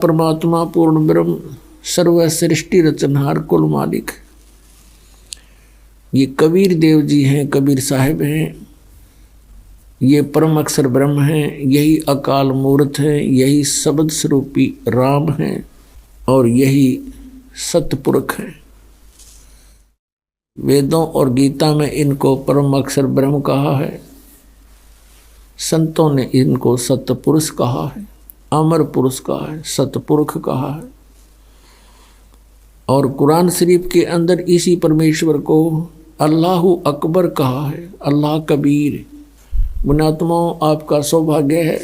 परमात्मा पूर्ण ब्रह्म सर्व सृष्टि रचनहार कुल मालिक। ये कबीर देव जी हैं, कबीर साहिब हैं, ये परम अक्षर ब्रह्म हैं, यही अकाल मूर्त है, यही शब्द स्वरूपी राम हैं और यही सतपुरुष हैं। वेदों और गीता में इनको परम अक्षर ब्रह्म कहा है, संतों ने इनको सतपुरुष कहा है, अमर पुरुष कहा है, सतपुरुष कहा है। और कुरान शरीफ के अंदर इसी परमेश्वर को अल्लाहु अकबर कहा है, अल्लाह कबीर। मुनात्माओं, आपका सौभाग्य है।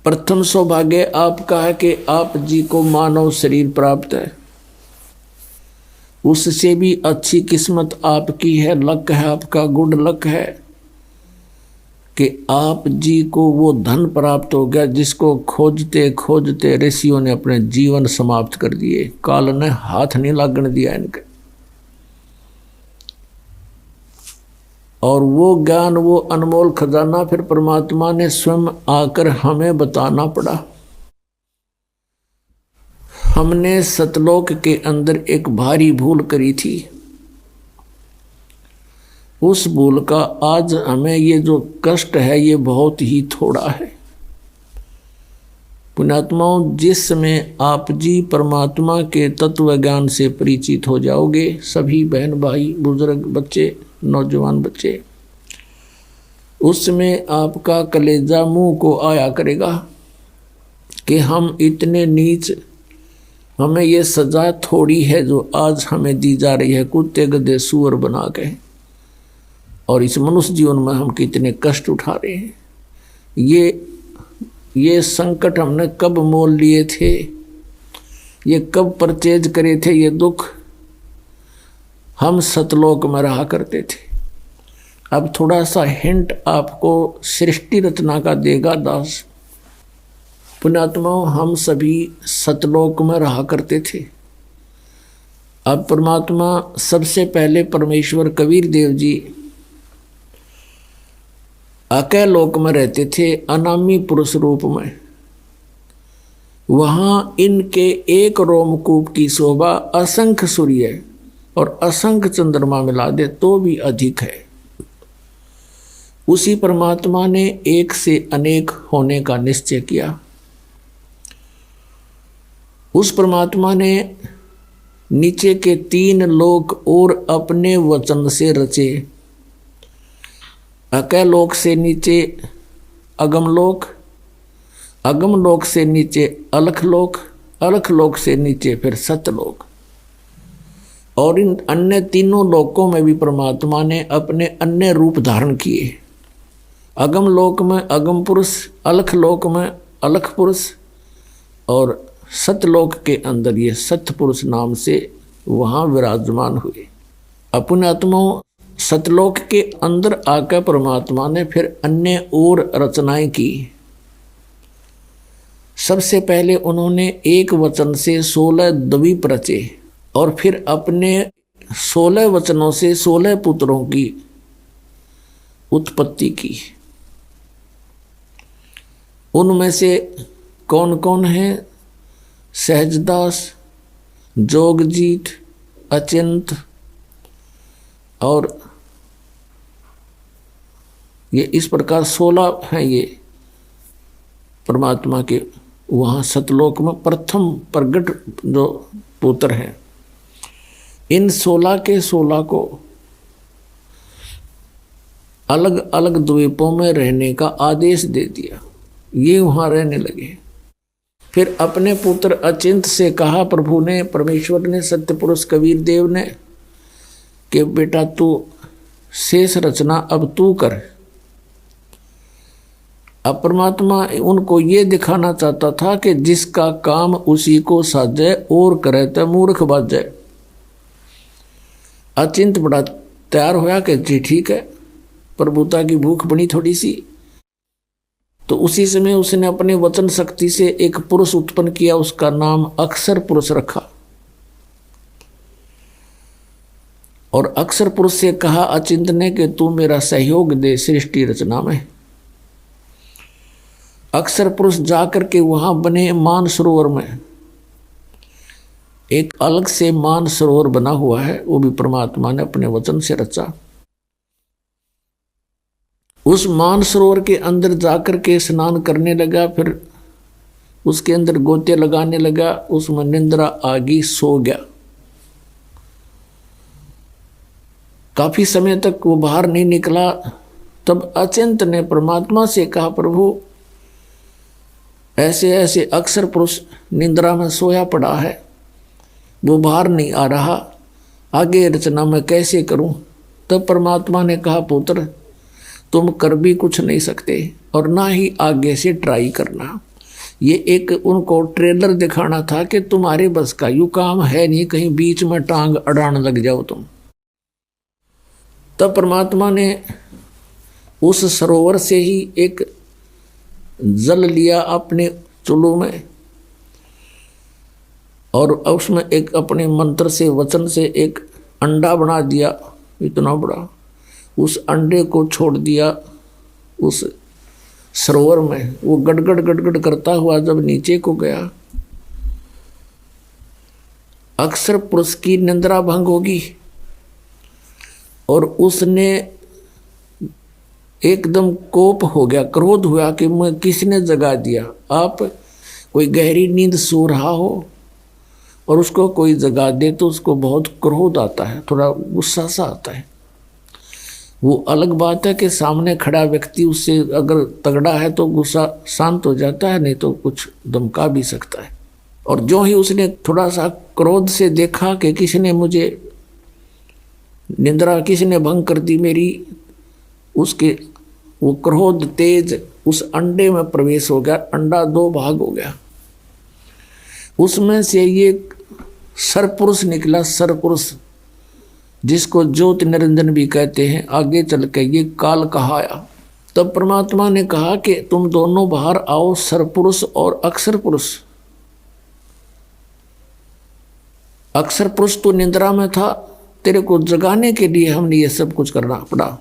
प्रथम सौभाग्य आपका है कि आप जी को मानव शरीर प्राप्त है। उससे भी अच्छी किस्मत आपकी है, लक है आपका, गुड लक है कि आप जी को वो धन प्राप्त हो गया जिसको खोजते खोजते ऋषियों ने अपने जीवन समाप्त कर दिए। काल ने हाथ नहीं लागने दिया इनके। और वो ज्ञान, वो अनमोल खजाना फिर परमात्मा ने स्वयं आकर हमें बताना पड़ा। हमने सतलोक के अंदर एक भारी भूल करी थी। उस भूल का आज हमें ये जो कष्ट है ये बहुत ही थोड़ा है। पुण्यात्माओं, जिस समय आप जी परमात्मा के तत्व ज्ञान से परिचित हो जाओगे, सभी बहन भाई बुजुर्ग बच्चे नौजवान बच्चे, उस समय आपका कलेजा मुंह को आया करेगा कि हम इतने नीच, हमें ये सजा थोड़ी है जो आज हमें दी जा रही है कुत्ते गधे सूअर बना के। और इस मनुष्य जीवन में हम कितने कष्ट उठा रहे हैं। ये संकट हमने कब मोल लिए थे, ये कब परचेज करे थे। ये दुख हम सतलोक में रहा करते थे। अब थोड़ा सा हिंट आपको सृष्टि रचना का देगा दास। पुण्यात्माओं, हम सभी सतलोक में रहा करते थे। अब परमात्मा सबसे पहले परमेश्वर कबीर देव जी अकय लोक में रहते थे, अनामी पुरुष रूप में। वहाँ इनके एक रोमकूप की शोभा असंख्य सूर्य और असंख्य चंद्रमा मिला दे तो भी अधिक है। उसी परमात्मा ने एक से अनेक होने का निश्चय किया। उस परमात्मा ने नीचे के 3 लोक और अपने वचन से रचे। अकय लोक से नीचे अगमलोक, अगमलोक से नीचे अलखलोक, अलखलोक से नीचे फिर सतलोक। और इन अन्य तीनों लोकों में भी परमात्मा ने अपने अन्य रूप धारण किए। अगम लोक में अगम पुरुष, अलख लोक में अलख पुरुष और सतलोक के अंदर ये सतपुरुष नाम से वहाँ विराजमान हुए। अपने आत्माओं, सतलोक के अंदर आकर परमात्मा ने फिर अन्य और रचनाएं की। सबसे पहले उन्होंने एक वचन से 16 द्वीप रचे और फिर अपने 16 वचनों से 16 पुत्रों की उत्पत्ति की। उनमें से कौन कौन है? सहजदास, जोगजीत, अचिंत और ये इस प्रकार 16 हैं ये परमात्मा के वहाँ सतलोक में प्रथम प्रगट जो पुत्र हैं। इन 16 के 16 को अलग अलग द्वीपों में रहने का आदेश दे दिया। ये वहाँ रहने लगे। फिर अपने पुत्र अचिंत से कहा प्रभु ने, परमेश्वर ने, सत्य पुरुष कबीर देव ने कि बेटा तू शेष रचना अब तू कर। अब परमात्मा उनको ये दिखाना चाहता था कि जिसका काम उसी को साजे और करे तो मूर्ख बच जाए। अचिंत बड़ा तैयार होया कि जी ठीक है, प्रभुता की भूख बनी थोड़ी सी। तो उसी समय उसने अपने वचन शक्ति से एक पुरुष उत्पन्न किया, उसका नाम अक्षर पुरुष रखा। और अक्षर पुरुष से कहा अचिंत ने कि तू मेरा सहयोग दे सृष्टि रचना में। अक्षर पुरुष जाकर के वहां बने मान सरोवर में एक अलग से मान सरोवर बना हुआ है, वो भी परमात्मा ने अपने वचन से रचा। उस मान सरोवर के अंदर जाकर के स्नान करने लगा, फिर उसके अंदर गोते लगाने लगा, उसमें निंद्रा आ गई, सो गया। काफी समय तक वो बाहर नहीं निकला। तब अचिंत ने परमात्मा से कहा, प्रभु ऐसे ऐसे अक्षर पुरुष निंद्रा में सोया पड़ा है, वो बाहर नहीं आ रहा, आगे रचना मैं कैसे करूं? तब परमात्मा ने कहा, पुत्र तुम कर भी कुछ नहीं सकते और ना ही आगे से ट्राई करना। ये एक उनको ट्रेलर दिखाना था कि तुम्हारे बस का यू काम है नहीं, कहीं बीच में टांग अड़ाने लग जाओ तुम। तब परमात्मा ने उस सरोवर से ही एक जल लिया अपने चुल्लू में और उसमें एक अपने मंत्र से वचन से एक अंडा बना दिया इतना बड़ा। उस अंडे को छोड़ दिया उस सरोवर में। वो गड़गड़ गड़गड़ करता हुआ जब नीचे को गया, अक्षर पुरुष की निंद्रा भंग होगी और उसने एकदम कोप हो गया, क्रोध हुआ कि मैं किसने जगा दिया। आप कोई गहरी नींद सो रहा हो और उसको कोई जगा दे तो उसको बहुत क्रोध आता है, थोड़ा गुस्सा सा आता है। वो अलग बात है कि सामने खड़ा व्यक्ति उससे अगर तगड़ा है तो गुस्सा शांत हो जाता है, नहीं तो कुछ धमका भी सकता है। और जो ही उसने थोड़ा सा क्रोध से देखा कि किसने मुझे निंद्रा किसने भंग कर दी मेरी, उसके वो क्रोध तेज उस अंडे में प्रवेश हो गया। अंडा दो भाग हो गया, उसमें से ये सरपुरुष निकला, सरपुरुष जिसको ज्योति निरंजन भी कहते हैं। आगे चल के ये काल कहाया। तब परमात्मा ने कहा कि तुम दोनों बाहर आओ, सरपुरुष और अक्षर पुरुष। अक्षर पुरुष तो निंद्रा में था, तेरे को जगाने के लिए हमने ये सब कुछ करना पड़ा,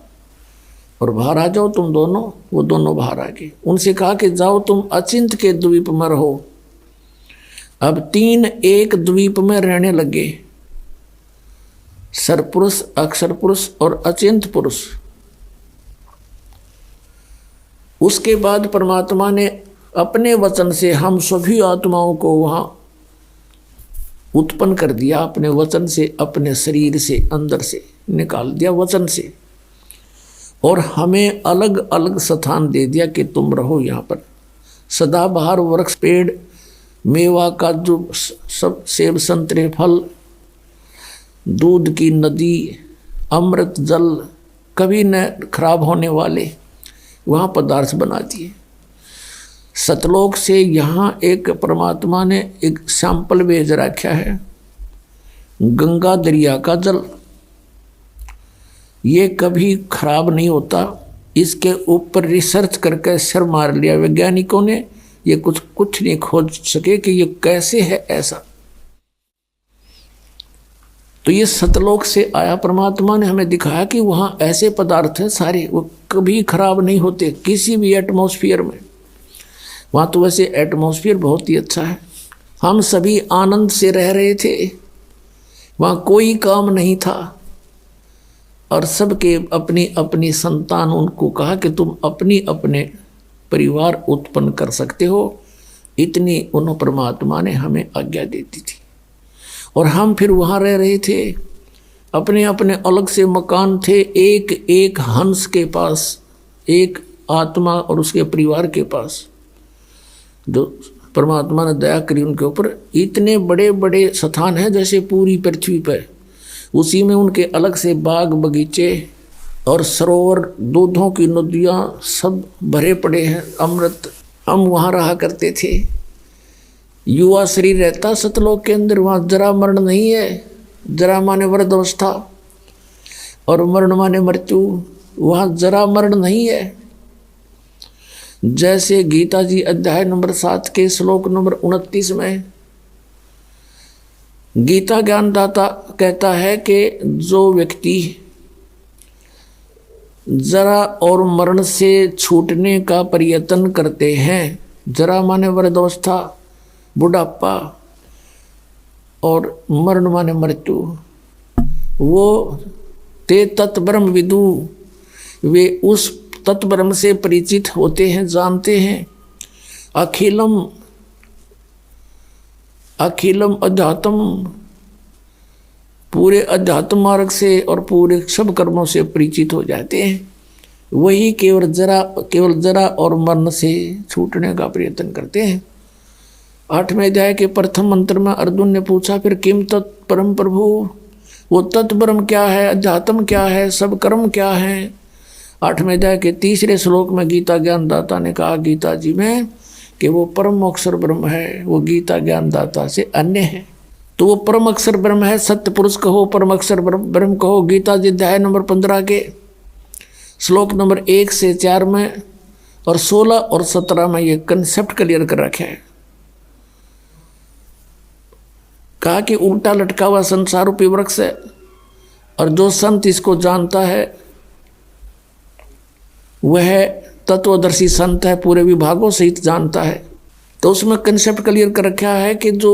और बाहर आ जाओ तुम दोनों। वो दोनों बाहर आ गए। उनसे कहा कि जाओ तुम अचिंत के द्वीप में रहो। अब 3 एक द्वीप में रहने लगे, सरपुरुष, अक्षर पुरुष और अचिंत पुरुष। उसके बाद परमात्मा ने अपने वचन से हम सभी आत्माओं को वहां उत्पन्न कर दिया, अपने वचन से, अपने शरीर से, अंदर से निकाल दिया वचन से, और हमें अलग अलग स्थान दे दिया कि तुम रहो यहाँ पर। सदाबहार वृक्ष, पेड़, मेवा, काजू, सब सेब, संतरे, फल, दूध की नदी, अमृत जल, कभी न खराब होने वाले वहाँ पदार्थ बना दिए। सतलोक से यहाँ एक परमात्मा ने एक सैंपल भेज रखा है, गंगा दरिया का जल। ये कभी खराब नहीं होता। इसके ऊपर रिसर्च करके सर मार लिया वैज्ञानिकों ने, ये कुछ नहीं खोज सके कि ये कैसे है ऐसा। तो ये सतलोक से आया, परमात्मा ने हमें दिखाया कि वहाँ ऐसे पदार्थ हैं सारे, वो कभी खराब नहीं होते किसी भी एटमॉस्फेयर में। वहाँ तो वैसे एटमॉस्फेयर बहुत ही अच्छा है, हम सभी आनंद से रह रहे थे, वहाँ कोई काम नहीं था, और सबके अपनी अपनी संतान। उनको कहा कि तुम अपनी अपने परिवार उत्पन्न कर सकते हो, इतनी उन परमात्मा ने हमें आज्ञा दे दी थी। और हम फिर वहाँ रह रहे थे, अपने अपने अलग से मकान थे। एक एक हंस के पास एक आत्मा और उसके परिवार के पास, जो परमात्मा ने दया करी उनके ऊपर। इतने बड़े बड़े स्थान हैं जैसे पूरी पृथ्वी पर, उसी में उनके अलग से बाग बगीचे और सरोवर, दूधों की नदियाँ सब भरे पड़े हैं, अमृत। हम वहाँ रहा करते थे। युवा शरीर रहता सतलोक के अंदर, वहाँ जरा मरण नहीं है। जरा माने वृद्धावस्था और मरण माने मृत्यु, वहाँ जरा मरण नहीं है। जैसे गीता जी अध्याय नंबर 7 के श्लोक नंबर 29 में गीता ज्ञानदाता कहता है कि जो व्यक्ति जरा और मरण से छूटने का प्रयत्न करते हैं जरा माने वृद्धावस्था, बुढ़ापा, और मरण माने मृत्यु। वो ते तत्ब्रह्म विदु, वे उस तत्ब्रह्म से परिचित होते हैं, जानते हैं। अखिलम अखिलम अध्यात्म, पूरे अध्यात्म मार्ग से और पूरे सब कर्मों से परिचित हो जाते हैं। वही केवल जरा और मरण से छूटने का प्रयत्न करते हैं। 8वें अध्याय के प्रथम मंत्र में अर्जुन ने पूछा, फिर किम तत्परम प्रभु, वो तत्परम क्या है, अध्यात्म क्या है, सब कर्म क्या है। 8वें अध्याय के 3रे श्लोक में गीता ज्ञानदाता ने कहा गीता जी में कि वो परम अक्षर ब्रह्म है, वो गीता ज्ञानदाता से अन्य है। तो वो परम अक्षर ब्रह्म है, सत्य पुरुष कहो, परम अक्षर ब्रह्म कहो। गीता जी अध्याय नंबर 15 के श्लोक नंबर 1 से 4 में और 16 और 17 में ये कंसेप्ट क्लियर कर रखे हैं। कहा कि उल्टा लटका हुआ संसार रूपी वृक्ष है, और जो संत इसको जानता है वह तत्वदर्शी संत है, पूरे विभागों सहित जानता है। तो उसमें कंसेप्ट क्लियर कर रखा है कि जो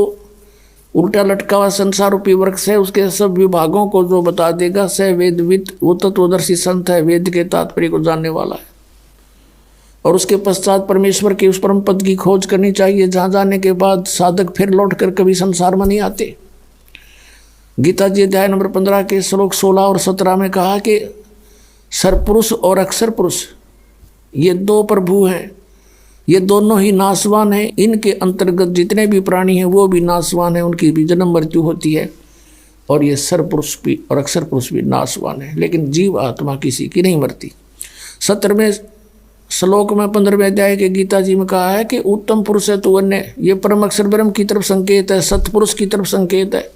उल्टा लटका हुआ संसार रूपी वृक्ष है, उसके सब विभागों को जो बता देगा स वेदविद, वो तत्वदर्शी संत है, वेद के तात्पर्य को जानने वाला है। और उसके पश्चात परमेश्वर के उस परम पद की खोज करनी चाहिए, जहाँ जाने के बाद साधक फिर लौट कर कभी संसार में नहीं आते। गीता जी अध्याय नंबर 15 के श्लोक 16 और 17 में कहा कि सरपुरुष और अक्षर पुरुष ये दो प्रभु हैं, ये दोनों ही नाशवान हैं। इनके अंतर्गत जितने भी प्राणी हैं वो भी नाशवान हैं, उनकी भी जन्म मृत्यु होती है। और ये सरपुरुष भी और अक्षर पुरुष भी नाशवान है, लेकिन जीव आत्मा किसी की नहीं मरती। 17वें श्लोक में 15वें अध्याय के गीता जी में कहा है कि उत्तम पुरुष है तो अन्य, ये परम अक्षर ब्रह्म की तरफ संकेत है, सत्पुरुष की तरफ संकेत है।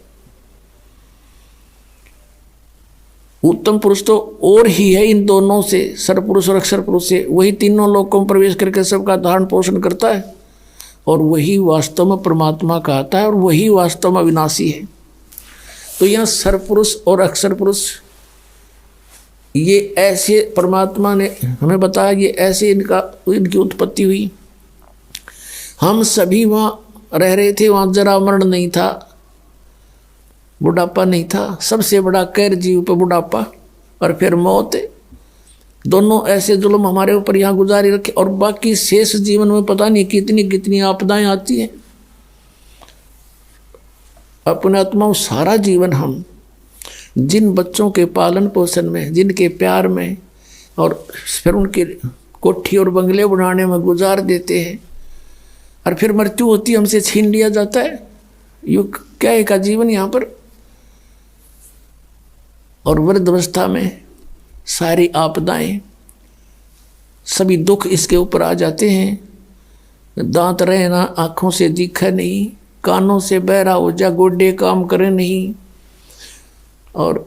उत्तम पुरुष तो और ही है इन दोनों से, सरपुरुष और अक्षर पुरुष से। वही तीनों लोकों में प्रवेश करके सबका धारण पोषण करता है, और वही वास्तव में परमात्मा कहता है, और वही वास्तव में अविनाशी है। तो यहाँ सरपुरुष और अक्षर पुरुष ये ऐसे परमात्मा ने हमें बताया, ये ऐसे इनकी उत्पत्ति हुई। हम सभी वहाँ रह रहे थे, वहाँ जरा मरण नहीं था, बुढ़ापा नहीं था। सबसे बड़ा कैर जीव पे बुढ़ापा और फिर मौत। दोनों ऐसे जुल्म हमारे ऊपर यहाँ गुजारी रखे, और बाकी शेष जीवन में पता नहीं कितनी कितनी आपदाएं आती हैं। अपने आत्माओं सारा जीवन हम जिन बच्चों के पालन पोषण में, जिनके प्यार में, और फिर उनके कोठी और बंगले बनाने में गुजार देते हैं, और फिर मृत्यु होती है, हमसे छीन लिया जाता है। युग क्या है का जीवन यहाँ पर। और वृद्धावस्था में सारी आपदाएं, सभी दुख इसके ऊपर आ जाते हैं। दांत रहे ना, आँखों से दिखे नहीं, कानों से बहरा हो जा, गोडे काम करे नहीं, और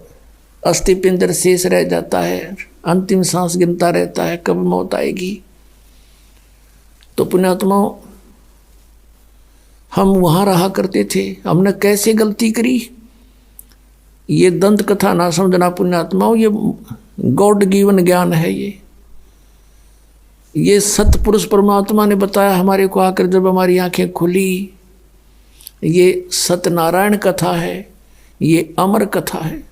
अस्थि पिंजर शेष रह जाता है, अंतिम सांस गिनता रहता है कब मौत आएगी। तो पुण्यात्माओं, हम वहाँ रहा करते थे, हमने कैसे गलती करी। ये दंत कथा ना समझना पुण्यात्माओं, ये गॉड गिवन ज्ञान है। ये सतपुरुष परमात्मा ने बताया हमारे को आकर, जब हमारी आंखें खुली। ये सत्यनारायण कथा है, ये अमर कथा है।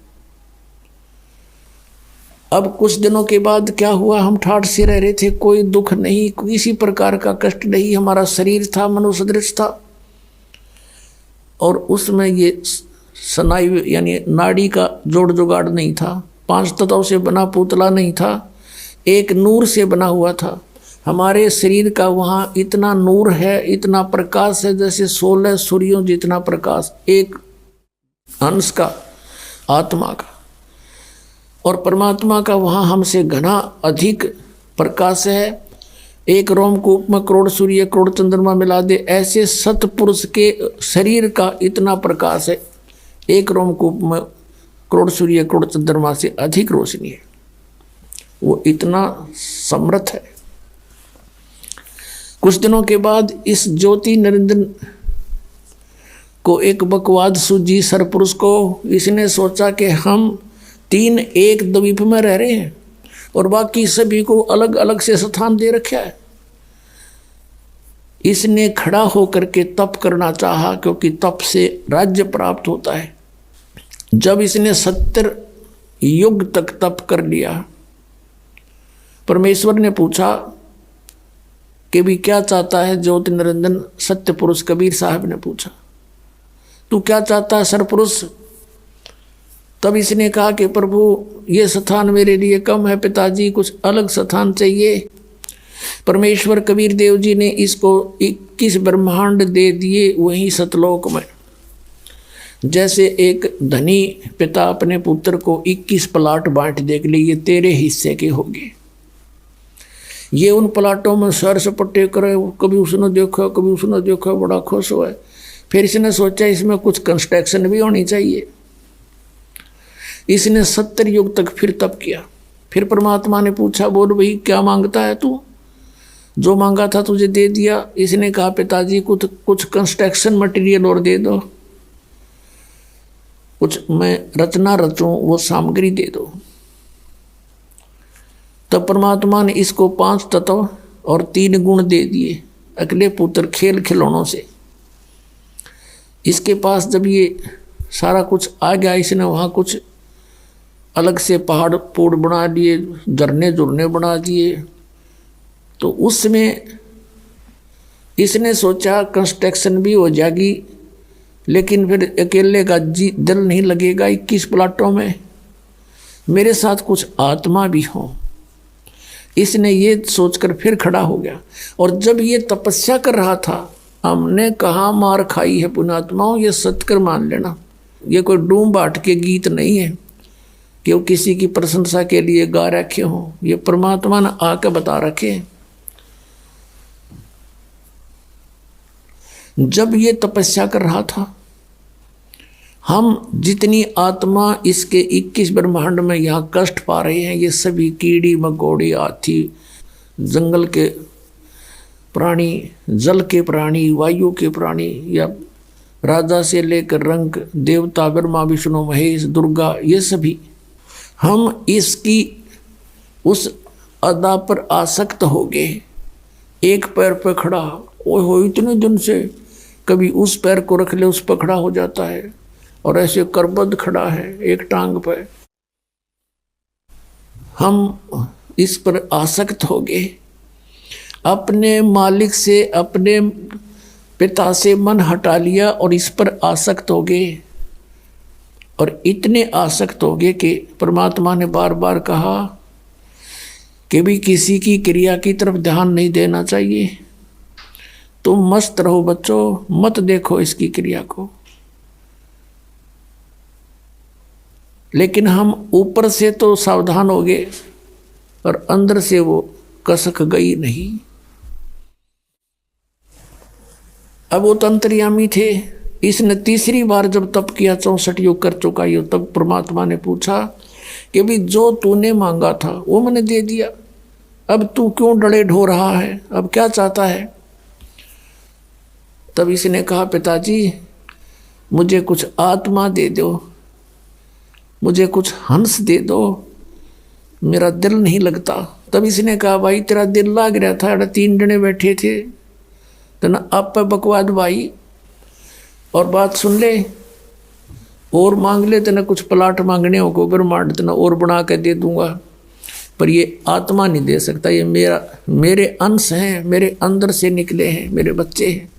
अब कुछ दिनों के बाद क्या हुआ, हम ठाठ से रह रहे थे, कोई दुख नहीं, किसी प्रकार का कष्ट नहीं। हमारा शरीर था मनुष्य सदृश था, और उसमें ये स्नायु यानी नाड़ी का जोड़ जुगाड़ नहीं था, 5 तत्वों से बना पुतला नहीं था, एक नूर से बना हुआ था। हमारे शरीर का वहाँ इतना नूर है, इतना प्रकाश है, जैसे 16 सूर्यों जितना प्रकाश एक अंश का, आत्मा का। और परमात्मा का वहाँ हमसे घना अधिक प्रकाश है। एक रोमकूप में करोड़ सूर्य करोड़ चंद्रमा मिला दे, ऐसे सतपुरुष के शरीर का इतना प्रकाश है। एक रोमकूप में करोड़ सूर्य करोड़ चंद्रमा से अधिक रोशनी है, वो इतना समर्थ है। कुछ दिनों के बाद इस ज्योति नरेंद्र को एक बकवाद सूझी सरपुरुष को। इसने सोचा कि हम 3 एक द्वीप में रह रहे हैं, और बाकी सभी को अलग अलग से स्थान दे रखा है। इसने खड़ा होकर के तप करना चाहा, क्योंकि तप से राज्य प्राप्त होता है। जब इसने 70 युग तक तप कर लिया, परमेश्वर ने पूछा कि भी क्या चाहता है ज्योति निरंजन सत्य पुरुष कबीर साहब ने पूछा, तू क्या चाहता है सरपुरुष? तब इसने कहा कि प्रभु ये स्थान मेरे लिए कम है पिताजी, कुछ अलग स्थान चाहिए। परमेश्वर कबीर देव जी ने इसको 21 ब्रह्मांड दे दिए वहीं सतलोक में। जैसे एक धनी पिता अपने पुत्र को 21 प्लाट बांट दे के लिए, ये तेरे हिस्से के होंगे। ये उन प्लाटों में सर सपट्टे करे, कभी उसने देखा कभी उसने देखा, बड़ा खुश हुआ। फिर इसने सोचा इसमें कुछ कंस्ट्रक्शन भी होनी चाहिए। इसने 70 युग तक फिर तप किया। फिर परमात्मा ने पूछा, बोल भाई क्या मांगता है तू? जो मांगा था तुझे दे दिया। इसने कहा पिताजी कुछ कंस्ट्रक्शन मटेरियल और दे दो, कुछ मैं रचना रचूं वो सामग्री दे दो। तब परमात्मा ने इसको 5 तत्व और 3 गुण दे दिए अगले पुत्र खेल खिलौनों से। इसके पास जब ये सारा कुछ आ गया, इसने वहाँ कुछ अलग से पहाड़ पोड़ बना लिए, झरने झुरने बना दिए। तो उसमें इसने सोचा कंस्ट्रक्शन भी हो जाएगी, लेकिन फिर अकेले का दिल नहीं लगेगा 21 प्लाटों में, मेरे साथ कुछ आत्मा भी हो। इसने ये सोचकर फिर खड़ा हो गया। और जब ये तपस्या कर रहा था, हमने कहा मार खाई है पुण्यात्माओं, ये सत्कर मान लेना। ये कोई डूम बाट के गीत नहीं है कि वो किसी की प्रशंसा के लिए गा रखे हों, ये परमात्मा ने आके बता रखे। जब ये तपस्या कर रहा था, हम जितनी आत्मा इसके 21 ब्रह्मांड में यहाँ कष्ट पा रहे हैं, ये सभी कीड़ी मकोड़ी हाथी, जंगल के प्राणी, जल के प्राणी, वायु के प्राणी, या राजा से लेकर रंग देवता ब्रह्मा विष्णु महेश दुर्गा, ये सभी हम इसकी उस अदा पर आसक्त हो गए। एक पैर पर खड़ा, ओए हो इतने दिन से, कभी उस पैर को रख ले उस पर खड़ा हो जाता है, और ऐसे करबद्ध खड़ा है एक टांग पर। हम इस पर आसक्त हो गए, अपने मालिक से अपने पिता से मन हटा लिया और इस पर आसक्त हो गए। और इतने आसक्त हो गए कि परमात्मा ने बार बार कहा कि भी किसी की क्रिया की तरफ ध्यान नहीं देना चाहिए, तुम मस्त रहो बच्चों, मत देखो इसकी क्रिया को। लेकिन हम ऊपर से तो सावधान हो गए और अंदर से वो कसक गई नहीं। अब वो तंत्रियामी थे। इसने तीसरी बार जब तप किया, 64 युग कर चुका ये, तब परमात्मा ने पूछा कि भी जो तूने मांगा था वो मैंने दे दिया, अब तू क्यों डले ढो रहा है, अब क्या चाहता है? तब इसने कहा पिताजी मुझे कुछ आत्मा दे दो, मुझे कुछ हंस दे दो, मेरा दिल नहीं लगता। तब इसने कहा भाई तेरा दिल लाग रहा था, 3 जने बैठे थे, तो आप पे बकवाद भाई, और बात सुन ले और मांग ले, तेना कुछ प्लाट मांगने हो को ब्रह्मांड तना और बना के दे दूंगा, पर ये आत्मा नहीं दे सकता, ये मेरे अंश हैं, मेरे अंदर से निकले हैं, मेरे बच्चे हैं।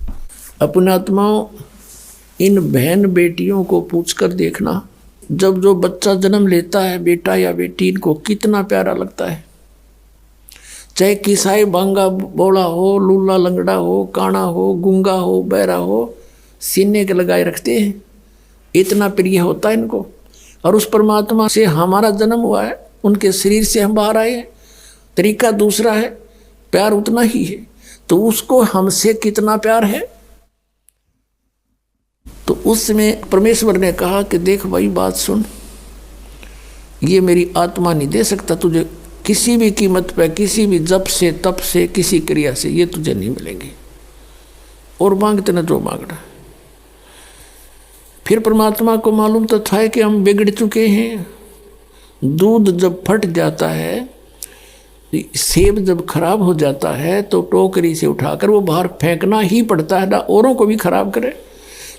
अपने आत्माओं, इन बहन बेटियों को पूछकर देखना, जब जो बच्चा जन्म लेता है, बेटा या बेटी, इनको कितना प्यारा लगता है। चाहे किसाई बांगा बोला हो, लूला लंगड़ा हो, काना हो, गूंगा हो, बहरा हो, सीने के लगाए रखते हैं, इतना प्रिय होता है इनको। और उस परमात्मा से हमारा जन्म हुआ है, उनके शरीर से हम बाहर आए हैं, तरीका दूसरा है, प्यार उतना ही है, तो उसको हमसे कितना प्यार है। तो उसमें परमेश्वर ने कहा कि देख भाई बात सुन, ये मेरी आत्मा नहीं दे सकता तुझे किसी भी कीमत पे, किसी भी जप से, तप से, किसी क्रिया से, ये तुझे नहीं मिलेंगे, और मांगते ना जो मांगना। फिर परमात्मा को मालूम तो था कि हम बिगड़ चुके हैं। दूध जब फट जाता है, सेब जब खराब हो जाता है तो टोकरी से उठाकर वो बाहर फेंकना ही पड़ता है, ना औरों को भी खराब करे।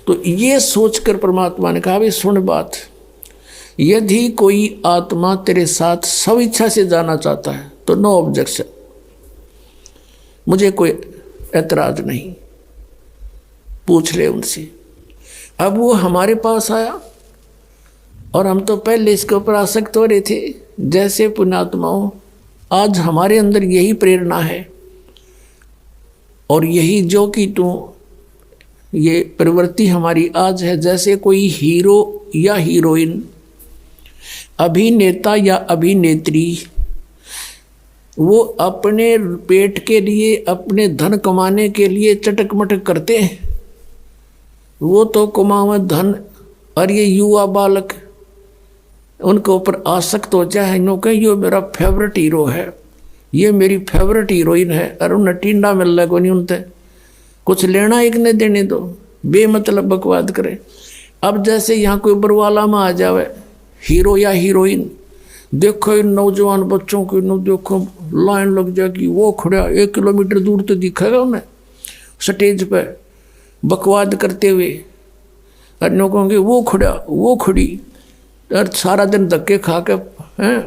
तो ये सोचकर परमात्मा ने कहा, भाई सुन बात, यदि कोई आत्मा तेरे साथ स्वेच्छा से जाना चाहता है तो नो ऑब्जेक्शन, मुझे कोई ऐतराज नहीं, पूछ ले उनसे। अब वो हमारे पास आया और हम तो पहले इसके ऊपर आसक्त हो रहे थे। जैसे पुण्यात्माओं, आज हमारे अंदर यही प्रेरणा है और यही जो कि तू ये प्रवृत्ति हमारी आज है। जैसे कोई हीरो या हीरोइन, अभिनेता या अभिनेत्री, वो अपने पेट के लिए, अपने धन कमाने के लिए चटक मटक करते हैं, वो तो कमावे धन, और ये युवा बालक उनके ऊपर आसक्त हो जाए, नो कहे ये मेरा फेवरेट हीरो है, ये मेरी फेवरेट हीरोइन है, और उन्हें टिंडा मिल रहा है को नहीं, उनसे कुछ लेना एक ने देने दो, बेमतलब बकवाद करे। अब जैसे यहाँ कोई बरवाला में आ जावे हीरो या हीरोइन, देखो इन नौजवान बच्चों की, देखो लाइन लग जाएगी, वो खड़ा 1 किलोमीटर दूर तो दिखेगा उन्हें स्टेज पे बकवाद करते हुए, और नो कहोगे वो खड़ा वो खड़ी, और सारा दिन धक्के खा के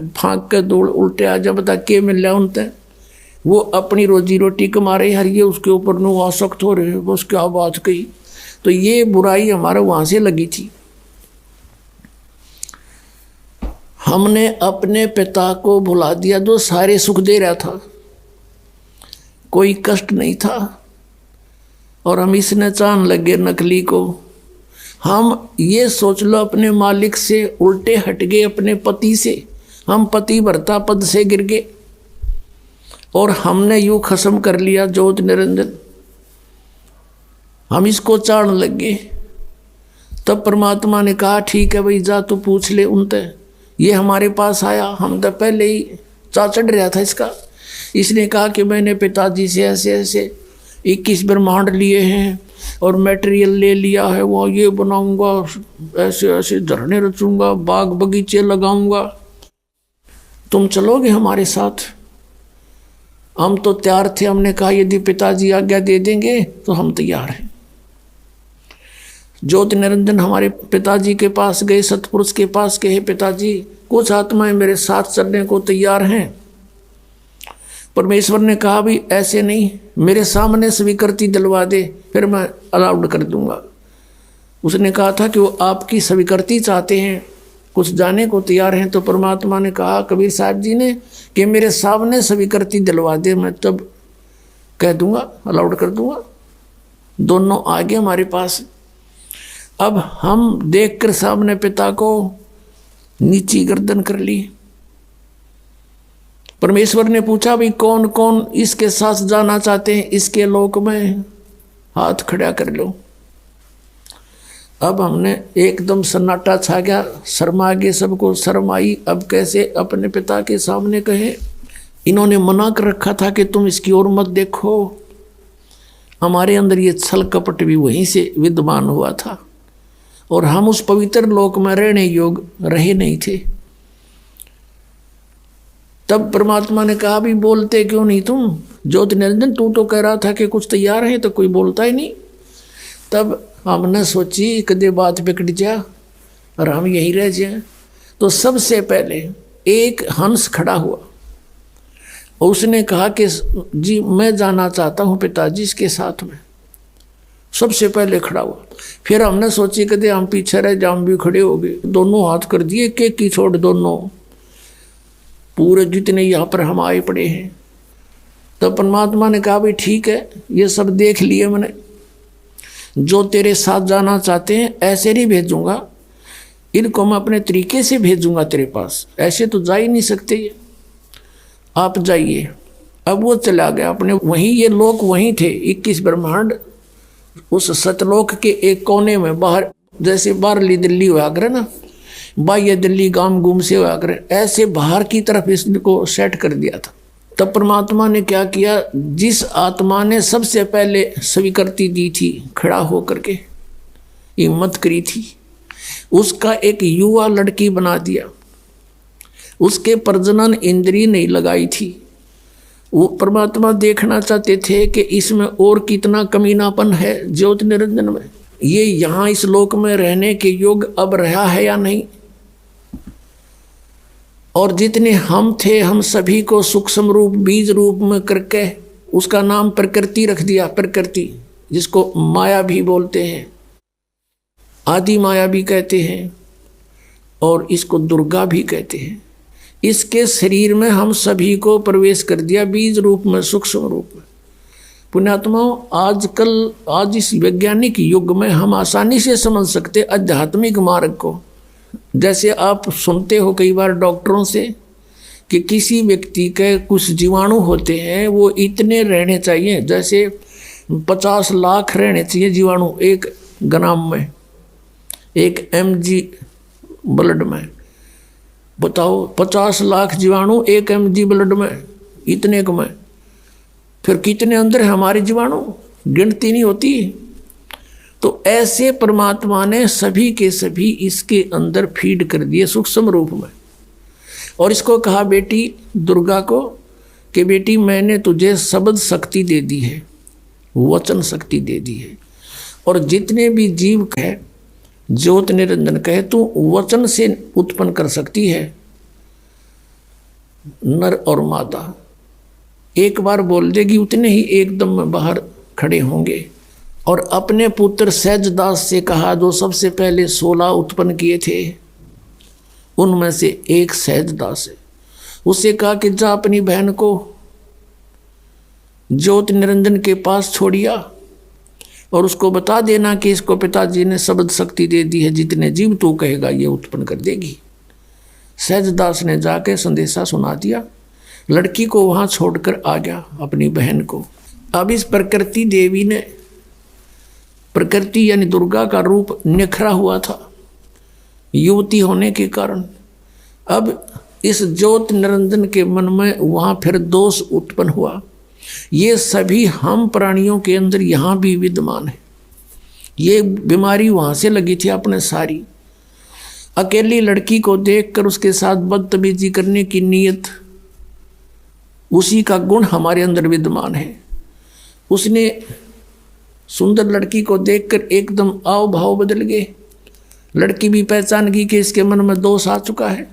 फाँक के दौड़ उल्टे आ जा, बता के मिल रहा उनसे, वो अपनी रोजी रोटी कमा रहे, हर ये उसके ऊपर नो आसक्त हो रहे, बस क्या बात कही। तो ये बुराई हमारा वहाँ से लगी थी। हमने अपने पिता को भुला दिया जो सारे सुख दे रहा था, कोई कष्ट नहीं था, और हम इसने चाहने लगे नकली को। हम ये सोच लो अपने मालिक से उल्टे हट गए, अपने पति से, हम पति भरता पद से गिर गए, और हमने यूँ खत्म कर लिया ज्योत निरंजन, हम इसको चाहने लगे। तब परमात्मा ने कहा ठीक है भाई, जा तू पूछ ले उनसे। ये हमारे पास आया, हम तो पहले ही चढ़ रहा था इसका। इसने कहा कि मैंने पिताजी से ऐसे ऐसे 21 ब्रह्मांड लिए हैं और मटेरियल ले लिया है, वो ये बनाऊंगा, ऐसे ऐसे झरने रचूंगा, बाग बगीचे लगाऊंगा, तुम चलोगे हमारे साथ? हम तो तैयार थे, हमने कहा यदि पिताजी आज्ञा दे देंगे तो हम तैयार हैं। ज्योति निरंजन हमारे पिताजी के पास गए, सतपुरुष के पास गए, पिताजी कुछ आत्माएं मेरे साथ चलने को तैयार हैं। परमेश्वर ने कहा भी ऐसे नहीं, मेरे सामने स्वीकृति दिलवा दे, फिर मैं अलाउड कर दूंगा। उसने कहा था कि वो आपकी स्वीकृति चाहते हैं, कुछ जाने को तैयार हैं। तो परमात्मा ने कहा कबीर साहब जी ने कि मेरे सामने स्वीकृति दिलवा दे, मैं तब कह दूंगा, अलाउड कर दूंगा। दोनों आगे हमारे पास। अब हम देखकर सामने पिता को नीची गर्दन कर ली। परमेश्वर ने पूछा भी कौन कौन इसके साथ जाना चाहते हैं इसके लोक में, हाथ खड़ा कर लो। अब हमने एकदम सन्नाटा छा गया, शर्मा गए, सबको शर्म आई। अब कैसे अपने पिता के सामने कहे, इन्होंने मना कर रखा था कि तुम इसकी ओर मत देखो। हमारे अंदर ये छल कपट भी वहीं से विद्यमान हुआ था, और हम उस पवित्र लोक में रहने योग्य रहे नहीं थे। तब परमात्मा ने कहा भी बोलते क्यों नहीं तुम? ज्योति निरंजन तू तो कह रहा था कि कुछ तैयार है, तो कोई बोलता ही नहीं। तब हमने सोची कदे बात बिगड़ जा और हम यहीं रह जाए। तो सबसे पहले एक हंस खड़ा हुआ, उसने कहा कि जी मैं जाना चाहता हूँ पिताजी इसके साथ में। सबसे पहले खड़ा हुआ। फिर हमने सोची कदे हम पीछे रह जाए, हम भी खड़े हो गए, दोनों हाथ कर दिए, केक की छोड़ दोनों, पूरे जितने यहाँ पर हम आए पड़े हैं। तो परमात्मा ने कहा भाई ठीक है, ये सब देख लिए मैंने, जो तेरे साथ जाना चाहते हैं ऐसे नहीं भेजूंगा, इनको मैं अपने तरीके से भेजूंगा तेरे पास, ऐसे तो जा ही नहीं सकते ये, आप जाइए। अब वो चला गया अपने, वहीं ये लोग वहीं थे 21 ब्रह्मांड, उस सतलोक के एक कोने में, बाहर जैसे बाहरली दिल्ली हुआ करे ना, बाह्य दिल्ली गांव गुम से हुआ करे, ऐसे बाहर की तरफ इसको सेट कर दिया था। तब परमात्मा ने क्या किया, जिस आत्मा ने सबसे पहले स्वीकृति दी थी, खड़ा होकर के हिम्मत करी थी, उसका एक युवा लड़की बना दिया। उसके प्रजनन इंद्रिय नहीं लगाई थी, वो परमात्मा देखना चाहते थे कि इसमें और कितना कमीनापन है ज्योति निरंजन में, ये यहाँ इस लोक में रहने के योग्य अब रहा है या नहीं। और जितने हम थे हम सभी को सूक्ष्म रूप बीज रूप में करके उसका नाम प्रकृति रख दिया। प्रकृति जिसको माया भी बोलते हैं, आदि माया भी कहते हैं और इसको दुर्गा भी कहते हैं। इसके शरीर में हम सभी को प्रवेश कर दिया बीज रूप में, सूक्ष्म रूप में। पुण्यात्माओं, आज इस वैज्ञानिक युग में हम आसानी से समझ सकते आध्यात्मिक मार्ग को। जैसे आप सुनते हो कई बार डॉक्टरों से कि किसी व्यक्ति के कुछ जीवाणु होते हैं, वो इतने रहने चाहिए, जैसे 50 लाख रहने चाहिए जीवाणु एक ग्राम में, 1 mg ब्लड में। बताओ 50 लाख जीवाणु 1 mg ब्लड में, इतने को में फिर कितने अंदर है हमारे जीवाणु, गिनती नहीं होती। तो ऐसे परमात्मा ने सभी के सभी इसके अंदर फीड कर दिए सूक्ष्म रूप में। और इसको कहा बेटी दुर्गा को कि बेटी मैंने तुझे शब्द शक्ति दे दी है, वचन शक्ति दे दी है, और जितने भी जीव कहे ज्योत निरंजन कहे तू वचन से उत्पन्न कर सकती है नर और मादा। एक बार बोल देगी उतने ही एकदम में बाहर खड़े होंगे। और अपने पुत्र सहजदास से कहा जो सबसे पहले 16 उत्पन्न किए थे, उनमें से एक सहजदास है। उससे कहा कि जा अपनी बहन को ज्योत निरंजन के पास छोड़िया और उसको बता देना कि इसको पिताजी ने शब्द शक्ति दे दी है, जितने जीव तू कहेगा ये उत्पन्न कर देगी। सहजदास ने जाके संदेशा सुना दिया, लड़की को वहां छोड़कर आ गया अपनी बहन को। अब इस प्रकृति देवी ने, प्रकृति यानी दुर्गा का रूप निखरा हुआ था युवती होने के कारण। अब इस ज्योत निरंजन के मन में वहां फिर दोष उत्पन्न हुआ। ये सभी हम प्राणियों के अंदर यहाँ भी विद्यमान है। ये बीमारी वहां से लगी थी अपने सारी। अकेली लड़की को देखकर उसके साथ बदतमीजी करने की नीयत, उसी का गुण हमारे अंदर विद्यमान है। उसने सुंदर लड़की को देखकर एकदम आव भाव बदल गए। लड़की भी पहचान गई कि इसके मन में दोष आ चुका है।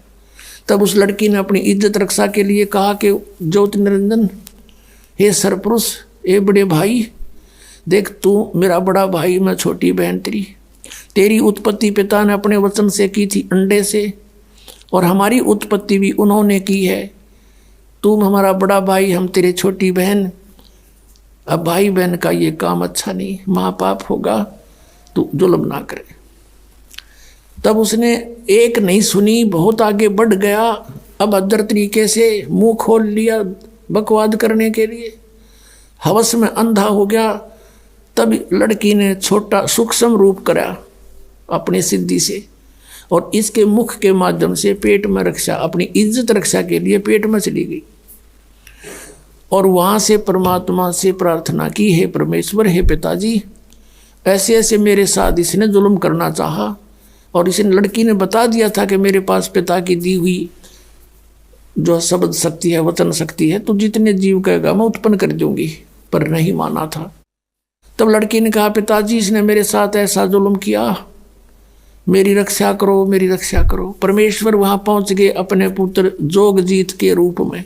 तब उस लड़की ने अपनी इज्जत रक्षा के लिए कहा कि ज्योत निरंजन, हे सरपुरुष, हे बड़े भाई, देख तू मेरा बड़ा भाई, मैं छोटी बहन तेरी उत्पत्ति पिता ने अपने वचन से की थी अंडे से, और हमारी उत्पत्ति भी उन्होंने की है। तू हमारा बड़ा भाई, हम तेरे छोटी बहन। अब भाई बहन का ये काम अच्छा नहीं, महापाप होगा, तू जुल्म ना करे। तब उसने एक नहीं सुनी, बहुत आगे बढ़ गया। अब अदर तरीके से मुंह खोल लिया बकवाद करने के लिए, हवस में अंधा हो गया। तब लड़की ने छोटा सूक्ष्म रूप करा अपनी सिद्धि से, और इसके मुख के माध्यम से पेट में रक्षा, अपनी इज्जत रक्षा के लिए पेट में चली गई। और वहाँ से परमात्मा से प्रार्थना की, हे परमेश्वर, हे पिताजी, ऐसे ऐसे मेरे साथ इसने जुल्म करना चाहा, और इसे लड़की ने बता दिया था कि मेरे पास पिता की दी हुई जो शब्द शक्ति है, वचन शक्ति है, तो जितने जीव कहेगा मैं उत्पन्न कर दूंगी, पर नहीं माना था। तब लड़की ने कहा, पिताजी इसने मेरे साथ ऐसा जुल्म किया, मेरी रक्षा करो, मेरी रक्षा करो। परमेश्वर वहां पहुंच गए अपने पुत्र जोगजीत के रूप में।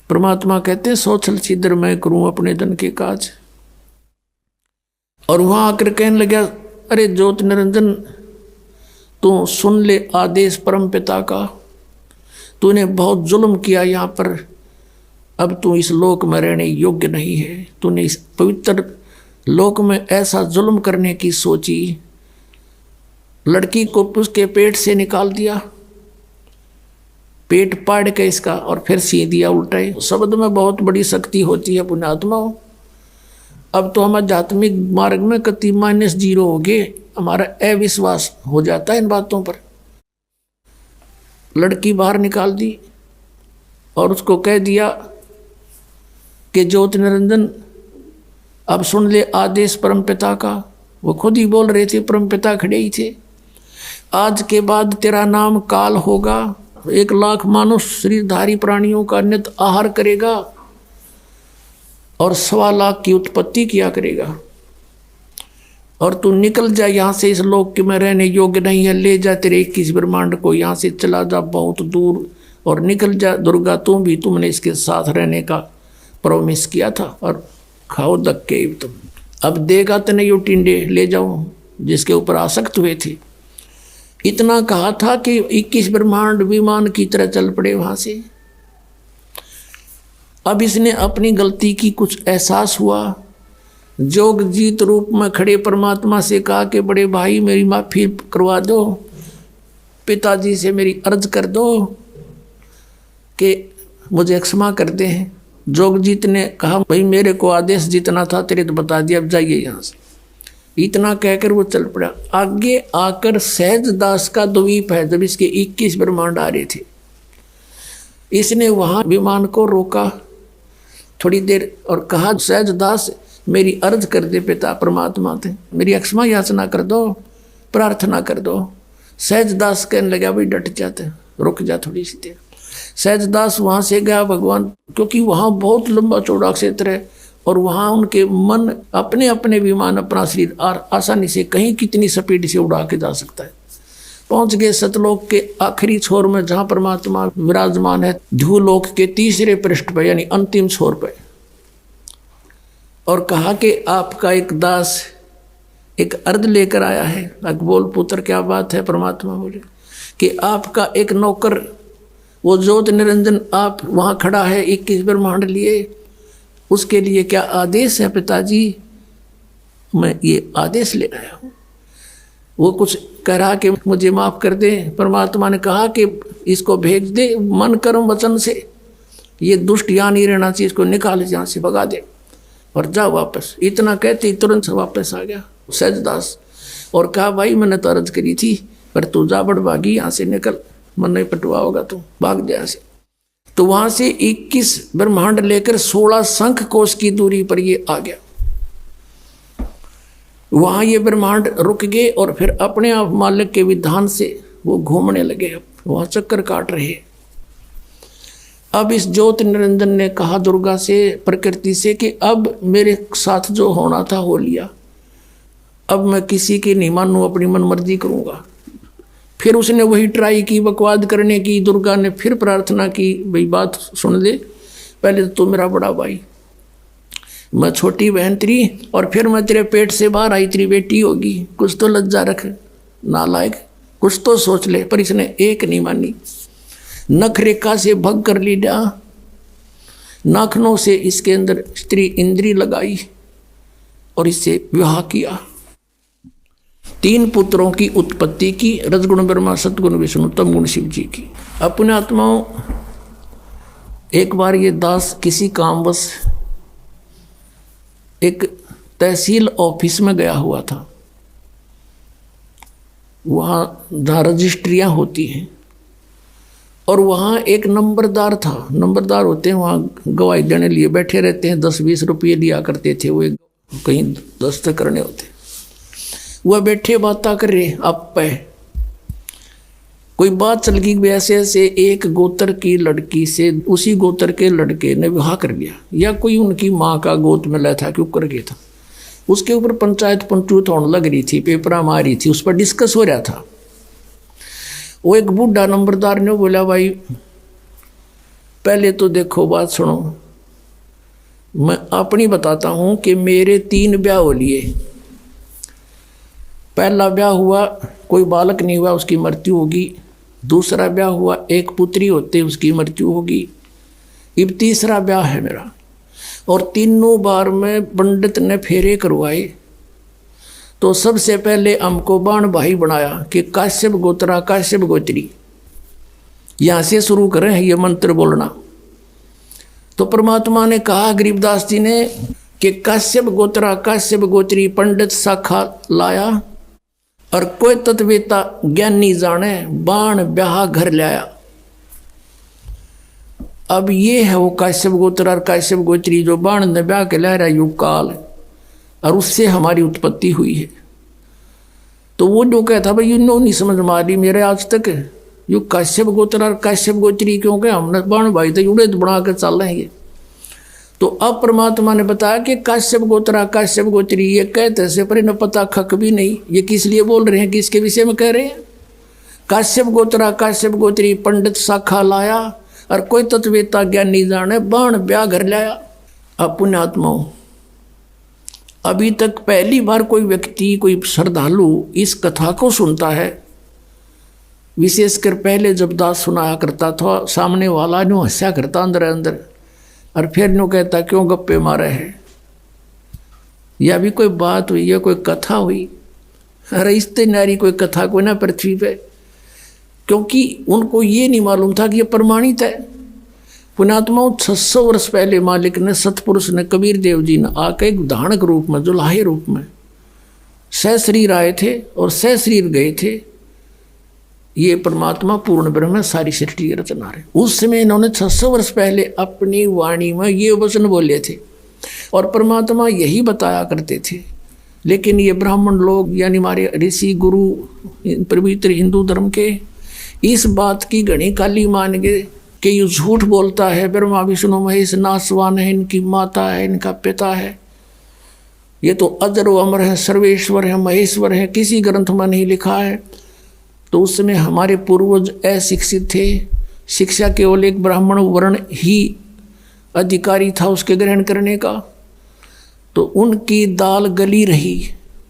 परमात्मा कहते हैं, सोचल छिद्र मैं करूं अपने धन के काज। और वहां आकर कहने लगा, अरे ज्योत निरंजन, तू सुन ले आदेश परम पिता का, तूने बहुत जुल्म किया यहाँ पर, अब तू इस लोक में रहने योग्य नहीं है। तूने इस पवित्र लोक में ऐसा जुल्म करने की सोची, लड़की को उसके पेट से निकाल दिया, पेट पाड़ के इसका, और फिर सी दिया उल्टाए। शब्द में बहुत बड़ी शक्ति होती है पुण्यात्माओं। अब तो हम आध्यात्मिक मार्ग में कति -0 हो गए, हमारा अविश्वास हो जाता है इन बातों पर। लड़की बाहर निकाल दी और उसको कह दिया कि ज्योत निरंजन, अब सुन ले आदेश परम पिता का। वो खुद ही बोल रहे थे, परम पिता खड़े ही थे। आज के बाद तेरा नाम काल होगा, 1,00,000 मानव शरीरधारी प्राणियों का नित आहार करेगा और 1,25,00,000 की उत्पत्ति किया करेगा, और तू निकल जा यहाँ से, इस लोक के में रहने योग्य नहीं है, ले जा तेरे 21 ब्रह्मांड को, यहाँ से चला जा बहुत दूर और निकल जा दुर्गा, तुमने इसके साथ रहने का प्रॉमिस किया था, और खाओ धक्के तुम। अब देगा तो नहीं, टिंडे ले जाओ जिसके ऊपर आसक्त हुए थे। इतना कहा था कि 21 ब्रह्मांड विमान की तरह चल पड़े वहां से। अब इसने अपनी गलती की कुछ एहसास हुआ, जोग जीत रूप में खड़े परमात्मा से कहा कि बड़े भाई मेरी माफ़ी करवा दो, पिताजी से मेरी अर्ज कर दो कि मुझे क्षमा कर दे। जोगजीत ने कहा भाई मेरे को आदेश जितना था तेरे तो बता दिया, अब जाइए यहाँ से। इतना कहकर वो चल पड़ा। आगे आकर सहज दास का द्वीप है, जब इसके 21 ब्रह्मांड आ रहे थे, इसने वहाँ विमान को रोका थोड़ी देर और कहा सहज दास मेरी अर्ज कर दे पिता परमात्मा थे, मेरी क्षमा याचना कर दो, प्रार्थना कर दो। सहज दास कहने लगा भाई डट जाते, रुक जा थोड़ी सी देर। सहज दास वहाँ से गया भगवान, क्योंकि वहाँ बहुत लंबा चौड़ा क्षेत्र है और वहाँ उनके मन अपने अपने विमान अपना शरीर आसानी से कहीं कितनी स्पीड से उड़ा के जा सकता है। पहुँच गए सतलोक के आखिरी छोर में, जहाँ परमात्मा विराजमान है ध्रुवलोक के तीसरे पृष्ठ पर, यानी अंतिम छोर पर, और कहा कि आपका एक दास एक अर्ध लेकर आया है। बोल पुत्र क्या बात है? परमात्मा बोले कि आपका एक नौकर वो ज्योत निरंजन आप वहाँ खड़ा है 21 ब्रह्मांड लिए, उसके लिए क्या आदेश है पिताजी? मैं ये आदेश ले आया हूँ। वो कुछ कह रहा कि मुझे माफ़ कर दे। परमात्मा ने कहा कि इसको भेज दे मन कर्म वचन से, ये दुष्ट यहाँ नहीं रहना चाहिए, इसको निकाल यहाँ से भगा दे और जा वापस। इतना कहते तुरंत वापस आ गया सहजदास और कहा भाई मैंने तो अर्ज करी थी, पर तू जा बड़भागी, यहाँ से निकल, मन नहीं पटवा होगा तू, भाग जा से। तो वहाँ से 21 ब्रह्मांड लेकर 16 शंख कोश की दूरी पर ये आ गया। वहाँ ये ब्रह्मांड रुक गए और फिर अपने आप मालिक के विधान से वो घूमने लगे, वहाँ चक्कर काट रहे। अब इस ज्योत निरंजन ने कहा दुर्गा से, प्रकृति से, कि अब मेरे साथ जो होना था हो लिया, अब मैं किसी की नहीं मानूं, अपनी मन मर्जी करूँगा। फिर उसने वही ट्राई की बकवाद करने की। दुर्गा ने फिर प्रार्थना की, भाई बात सुन ले, पहले तो मेरा बड़ा भाई, मैं छोटी बहन तेरी, और फिर मैं तेरे पेट से बाहर आई, तेरी बेटी होगी, कुछ तो लज्जा रख नालायक, कुछ तो सोच ले। पर इसने एक नहीं मानी, नख रेखा से भग कर लिया, नाखनों से इसके अंदर स्त्री इंद्री लगाई और इससे विवाह किया। 3 पुत्रों की उत्पत्ति की, रजगुण ब्रह्मा, सतगुण विष्णु, तमगुण शिव जी की। अपने आत्माओं, एक बार ये दास किसी कामवश एक तहसील ऑफिस में गया हुआ था, वहाँ जहाँ रजिस्ट्रियाँ होती हैं, और वहाँ एक नंबरदार था। नंबरदार होते हैं वहाँ गवाही देने लिए बैठे रहते हैं, 10-20 रुपये लिया करते थे, वो कहीं दस्तखत करने होते। वह बैठे बातें कर रहे, आप पे कोई बात चल गई, वैसे ऐसे एक गोत्र की लड़की से उसी गोत्र के लड़के ने विवाह कर लिया, या कोई उनकी माँ का गोद में लाया था, क्यों कर गया था। उसके ऊपर पंचायत पंचूत होने लग रही थी, पेपरा मारी थी, उस पर डिस्कस हो रहा था। वो एक बूढ़ा नंबरदार ने बोला, भाई पहले तो देखो बात सुनो, मैं अपनी बताता हूँ कि मेरे 3 ब्याह हो लिए। पहला ब्याह हुआ, कोई बालक नहीं हुआ, उसकी मृत्यु होगी। दूसरा ब्याह हुआ, एक पुत्री होते, उसकी मृत्यु होगी। अब तीसरा ब्याह है मेरा, और तीनों बार में पंडित ने फेरे करवाए। तो सबसे पहले हमको बाण भाई बनाया कि काश्यप गोत्रा काश्यप गोत्री, यहाँ से शुरू करें ये मंत्र बोलना। तो परमात्मा ने कहा गरीबदास जी ने कि काश्यप गोत्रा काश्यप गोत्री पंडित शाखा लाया, और कोई तत्वेता ज्ञानी जाने बाण ब्याह घर लाया। अब ये है वो काश्यप गोत्र और काश्यप गोत्री जो बाण ने ब्याह के ला रहा युग काल, और उससे हमारी उत्पत्ति हुई है। तो वो जो कहता भाई यूँ नहीं समझ मारी मेरे आज तक, यो काश्यप गोत्र और काश्यप गोत्री क्योंकि हमने बाण भाई तो जुड़े बना कर चल रहे हैं। तो अब परमात्मा ने बताया कि काश्यप गोत्रा काश्यप गोत्री ये कहते से पर इन्हें पता खक भी नहीं ये किस लिए बोल रहे हैं, किसके विषय में कह रहे हैं। काश्यप गोत्रा काश्यप गोत्री पंडित शाखा लाया और कोई तत्वेता ज्ञानी जाने बाण ब्याह घर लाया। अब पुण्यात्माओं, अभी तक पहली बार कोई व्यक्ति कोई श्रद्धालु इस कथा को सुनता है। विशेषकर पहले जब दास सुनाया करता था सामने वाला न्यू हंसा करता अंदर अंदर और फिर न्यू कहता क्यों गप्पे मारे हैं, या भी कोई बात हुई या कोई कथा हुई। अरे इतने नारी कोई कथा कोई ना पृथ्वी पे, क्योंकि उनको ये नहीं मालूम था कि ये प्रमाणित है। पुण्यात्माओं 600 वर्ष पहले मालिक ने सतपुरुष ने कबीर देव जी ने आके एक धानक रूप में जुलाहे रूप में सहशरीर आए थे और सहशरीर गए थे। ये परमात्मा पूर्ण ब्रह्म है, सारी सृष्टि की रचना है। उस समय इन्होंने 600 वर्ष पहले अपनी वाणी में ये वचन बोले थे और परमात्मा यही बताया करते थे। लेकिन ये ब्राह्मण लोग यानी हमारे ऋषि गुरु पवित्र हिंदू धर्म के इस बात की घनी काली मान गए कि ये झूठ बोलता है, ब्रह्मा विष्णु महेश नासवान है, इनकी माता है, इनका पिता है, ये तो अजर व अमर है, सर्वेश्वर है, महेश्वर है, किसी ग्रंथ में नहीं लिखा है। तो उस समय हमारे पूर्वज अशिक्षित थे, शिक्षा केवल एक ब्राह्मण वर्ण ही अधिकारी था उसके ग्रहण करने का। तो उनकी दाल गली रही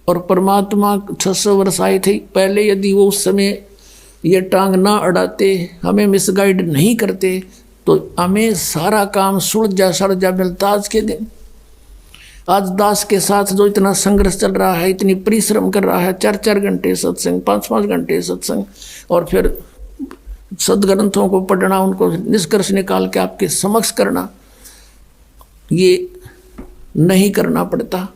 और परमात्मा 600 वर्ष आए थे पहले। यदि वो उस समय ये टांग ना अड़ाते, हमें मिसगाइड नहीं करते, तो हमें सारा काम सुलझा सड़जा मिलता आज के दिन। आज दास के साथ जो इतना संघर्ष चल रहा है, इतनी परिश्रम कर रहा है, 4-4 घंटे सत्संग, 5-5 घंटे सत्संग और फिर सदग्रंथों को पढ़ना, उनको निष्कर्ष निकाल के आपके समक्ष करना, ये नहीं करना पड़ता।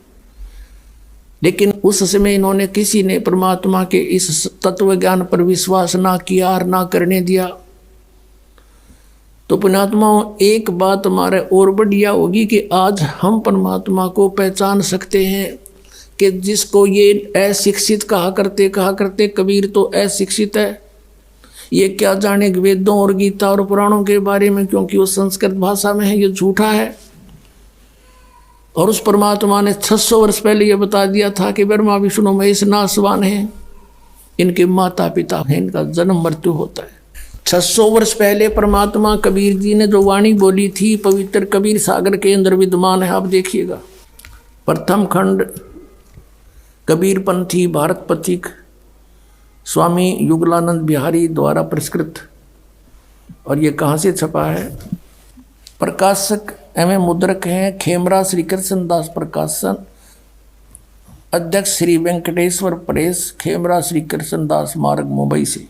लेकिन उस समय इन्होंने किसी ने परमात्मा के इस तत्व ज्ञान पर विश्वास ना किया और ना करने दिया। तो पुण्यात्माओं, एक बात हमारे और बढ़िया होगी कि आज हम परमात्मा को पहचान सकते हैं कि जिसको ये अशिक्षित कहा करते कबीर तो अशिक्षित है, ये क्या जाने वेदों और गीता और पुराणों के बारे में, क्योंकि वो संस्कृत भाषा में है, ये झूठा है। और उस परमात्मा ने 600 वर्ष पहले ये बता दिया था कि ब्रह्मा विष्णु महेश नासवान हैं, इनके माता पिता हैं, इनका जन्म मृत्यु होता है। 600 वर्ष पहले परमात्मा कबीर जी ने जो वाणी बोली थी पवित्र कबीर सागर के अंदर विद्यमान है। आप देखिएगा, प्रथम खंड कबीर पंथी भारत पथिक स्वामी युगलानंद बिहारी द्वारा पुरस्कृत। और ये कहाँ से छपा है? प्रकाशक एवं मुद्रक हैं खेमरा श्री कृष्ण दास प्रकाशन, अध्यक्ष श्री वेंकटेश्वर प्रेस, खेमरा श्री कृष्ण दास मार्ग, मुंबई से।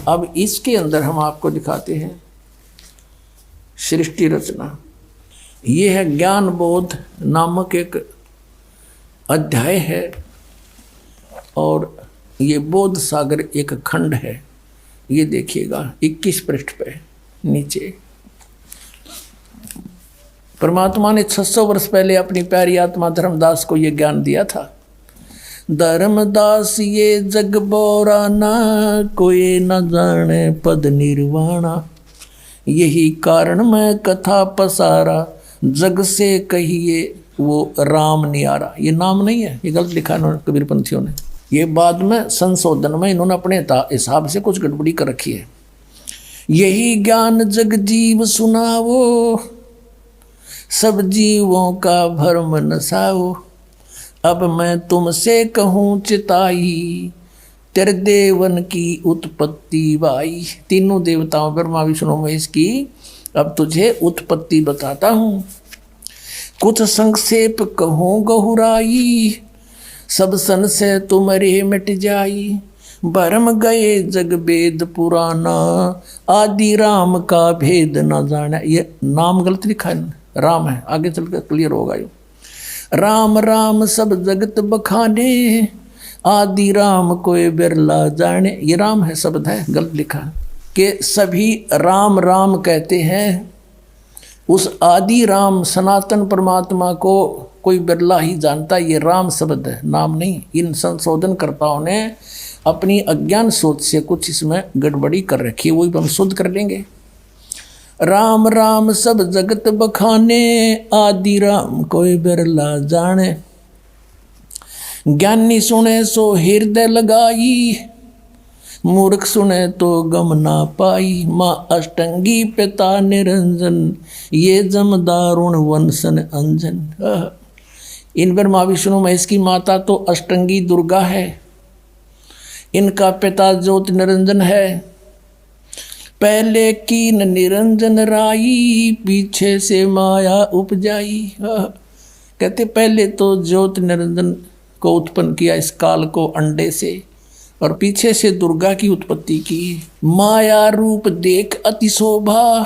अब इसके अंदर हम आपको दिखाते हैं सृष्टि रचना। ये है ज्ञान बोध नामक एक अध्याय है और ये बोध सागर एक खंड है। ये देखिएगा 21 पृष्ठ पे नीचे परमात्मा ने 600 वर्ष पहले अपनी प्यारी आत्मा धर्मदास को ये ज्ञान दिया था। धर्मदास ये जग बोरा ना, कोई न जाने पद निर्वाणा, यही कारण मैं कथा पसारा, जग से कहिए वो राम नियारा। ये नाम नहीं है, ये गलत लिखा है कबीर पंथियों ने। ये बाद में संशोधन में इन्होंने अपने हिसाब से कुछ गड़बड़ी कर रखी है। यही ज्ञान जग जीव सुनावो, सब जीवों का भरम नसाओ, अब मैं तुमसे कहूँ चिताई, तेरे देवन की उत्पत्ति बाई। तीनों देवताओं ब्रह्मा विष्णु महेश की अब तुझे उत्पत्ति बताता हूँ। कुछ संक्षेप कहूँ गहुराई, सब संशय तुम्हारे मिट जाई, भरम गए जग वेद पुराना, आदि राम का भेद न जाना। ये नाम गलत लिखा है, राम है, आगे चलकर क्लियर होगा। ये राम राम सब जगत बखाने, आदि राम कोई बिरला जाने। ये राम है शब्द है, गलत लिखा है कि सभी राम राम कहते हैं। उस आदि राम सनातन परमात्मा को कोई बिरला ही जानता। ये राम शब्द है, नाम नहीं। इन संशोधनकर्ताओं ने अपनी अज्ञान सोच से कुछ इसमें गड़बड़ी कर रखी है, वही हम शुद्ध कर लेंगे। राम राम सब जगत बखाने, आदि राम कोई बिरला जाने। ज्ञानी सुने सो हृदय लगाई, मूर्ख सुने तो गम ना पाई। माँ अष्टंगी पिता निरंजन, ये जम दारुण वंशन अंजन। इन ब्रह्मा विष्णु महेश की माता तो अष्टंगी दुर्गा है, इनका पिता ज्योति निरंजन है। पहले कीन निरंजन राई, पीछे से माया उपजाई। कहते पहले तो ज्योति निरंजन को उत्पन्न किया इस काल को अंडे से, और पीछे से दुर्गा की उत्पत्ति की। माया रूप देख अति शोभा,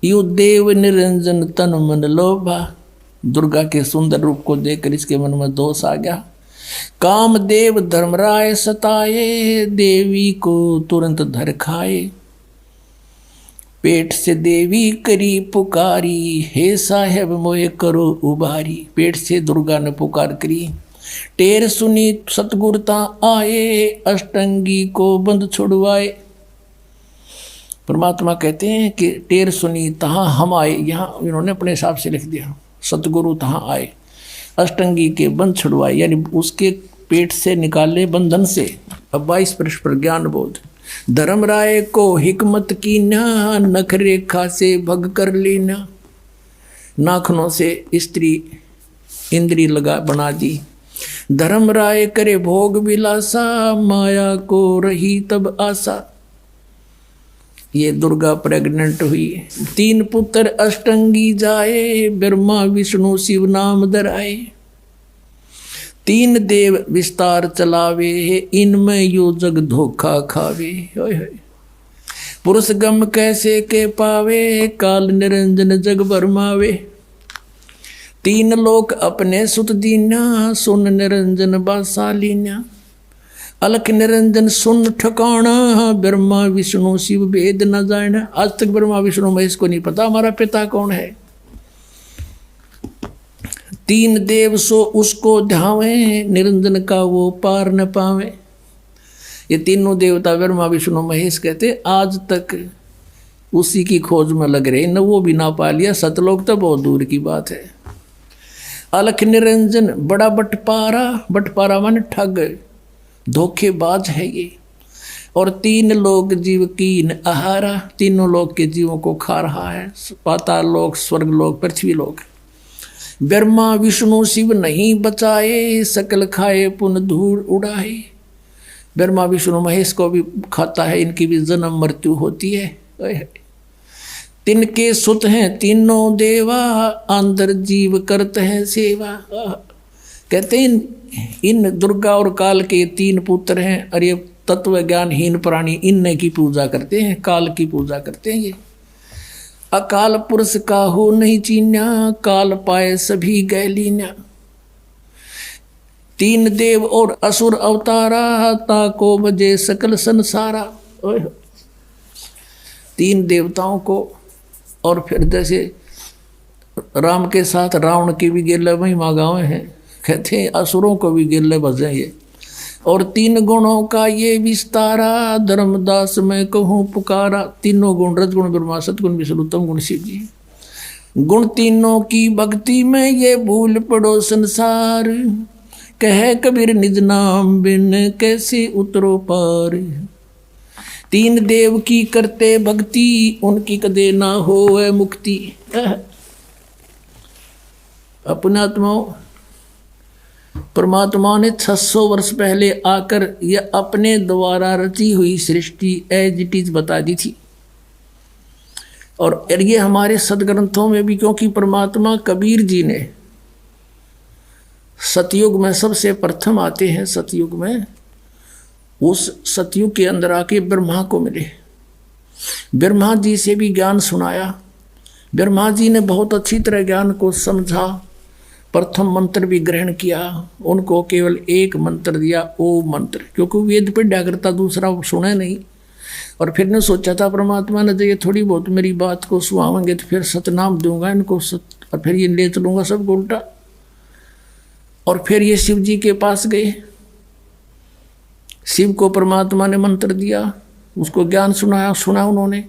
यु देव निरंजन तन मन लोभा। दुर्गा के सुंदर रूप को देखकर इसके मन में दोष आ गया। कामदेव धर्मराय सताए, देवी को तुरंत धर खाए। पेट से देवी करी पुकारी, हे साहेब मोहे करो उबारी। पेट से दुर्गा ने पुकार करी। टेर सुनी सतगुरता आए, अष्टंगी को बंद छुड़वाए। परमात्मा कहते हैं कि टेर सुनी तहाँ हम आए, यहाँ इन्होंने अपने हिसाब से लिख दिया। सतगुरु तहाँ आए, अष्टंगी के बंध छुड़वाए, यानी उसके पेट से निकाले बंधन से। अब 22 पृष्ठ पर ज्ञान बोध। धर्मराय को हिकमत की ना, नख रेखा से भग कर लेना। नाखनों से स्त्री इंद्री लगा बना दी। धर्मराय करे भोग विलासा, माया को रही तब आशा। ये दुर्गा प्रेग्नेंट हुई। 3 पुत्र अष्टंगी जाए, ब्रह्मा विष्णु शिव नाम धराए। 3 देव विस्तार चलावे, इनमें यो जग धोखा खावे। पुरुष गम कैसे के पावे, काल निरंजन जग भरमावे। 3 लोक अपने सुत दीना, सुन निरंजन बासालीना। अलख निरंजन सुन ठिकाना, ब्रह्मा विष्णु शिव भेद न जाना। आज तक ब्रह्मा विष्णु महेश को नहीं पता हमारा पिता कौन है। 3 देव सो उसको ध्यावे, निरंजन का वो पार न पावे। ये तीनों देवता ब्रह्मा विष्णु महेश कहते आज तक उसी की खोज में लग रहे, न वो भी ना पा लिया। सतलोक तो बहुत दूर की बात है। अलख निरंजन बड़ा बटपारा, बटपारा माने ठग, धोखेबाज है ये। और 3 लोग जीव कीन आहारा, तीनों लोग के जीवों को खा रहा है। पाताल लोक, स्वर्ग लोक, पृथ्वी लोक। ब्रह्मा विष्णु शिव नहीं बचाए, सकल खाए पुन धूल उड़ाए। ब्रह्मा विष्णु महेश को भी खाता है, इनकी भी जन्म मृत्यु होती है। तिनके सुत हैं तीनों देवा, अंदर जीव करते हैं सेवा। कहते हैं इन दुर्गा और काल के 3 पुत्र हैं, और ये तत्व ज्ञानहीन प्राणी इनने की पूजा करते हैं, काल की पूजा करते हैं। ये अकाल पुरुष काहू नहीं चीन्या, काल पाए सभी गए लीन्या। 3 देव और असुर अवतारा, ताको बजे सकल संसारा। 3 देवताओं को, और फिर जैसे राम के साथ रावण की भी गिरले महिमा गाँव हैं, कहते हैं असुरों को भी गिरले बजे ये। और 3 गुणों का ये विस्तारा, धर्मदास मैं कहूँ पुकारा। तीनों गुण, रजगुण ब्रह्मा, सतगुण विष्णु, तम गुण शिव जी। गुण तीनों की भक्ति में ये भूल पड़ो संसार, कहे कबीर निज नाम बिन कैसे उतरो पार। 3 देव की करते भक्ति, उनकी कदे ना होए मुक्ति। अपने आत्माओं, परमात्मा ने 600 वर्ष पहले आकर यह अपने द्वारा रची हुई सृष्टि एज इट इज बता दी थी। और ये हमारे सदग्रंथों में भी, क्योंकि परमात्मा कबीर जी ने सतयुग में सबसे प्रथम आते हैं। सतयुग में, उस सतयुग के अंदर आके ब्रह्मा को मिले, ब्रह्मा जी से भी ज्ञान सुनाया। ब्रह्मा जी ने बहुत अच्छी तरह ज्ञान को समझा, प्रथम मंत्र भी ग्रहण किया। उनको केवल एक मंत्र दिया, ओम मंत्र, क्योंकि वेद पढ़ा करता, दूसरा सुने नहीं। और फिर ने सोचा था परमात्मा ने, ये थोड़ी बहुत मेरी बात को सुहावेंगे तो फिर सतनाम दूंगा इनको, और फिर ये ले चलूँगा सबको उल्टा। और फिर ये शिव जी के पास गए, शिव को परमात्मा ने मंत्र दिया, उसको ज्ञान सुना उन्होंने।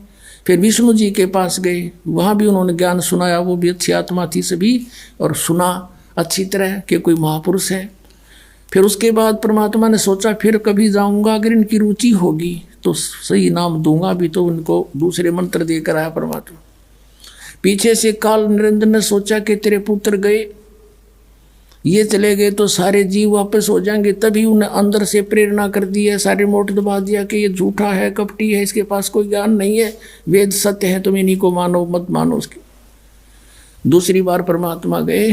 फिर विष्णु जी के पास गए, वहाँ भी उन्होंने ज्ञान सुनाया, वो भी अच्छी आत्मा थी सभी, और सुना अच्छी तरह कि कोई महापुरुष है। फिर उसके बाद परमात्मा ने सोचा फिर कभी जाऊंगा, अगर इनकी रुचि होगी तो सही नाम दूंगा भी, तो उनको दूसरे मंत्र देकर आया परमात्मा। पीछे से काल निरंजन ने सोचा कि तेरे पुत्र गए, ये चले गए तो सारे जीव वापस हो जाएंगे, तभी उन्हें अंदर से प्रेरणा कर दी है, सारे मोट दबा दिया कि ये झूठा है, कपटी है, इसके पास कोई ज्ञान नहीं है, वेद सत्य है, तुम इन्हीं को मानो, मत मानो उसकी। दूसरी बार परमात्मा गए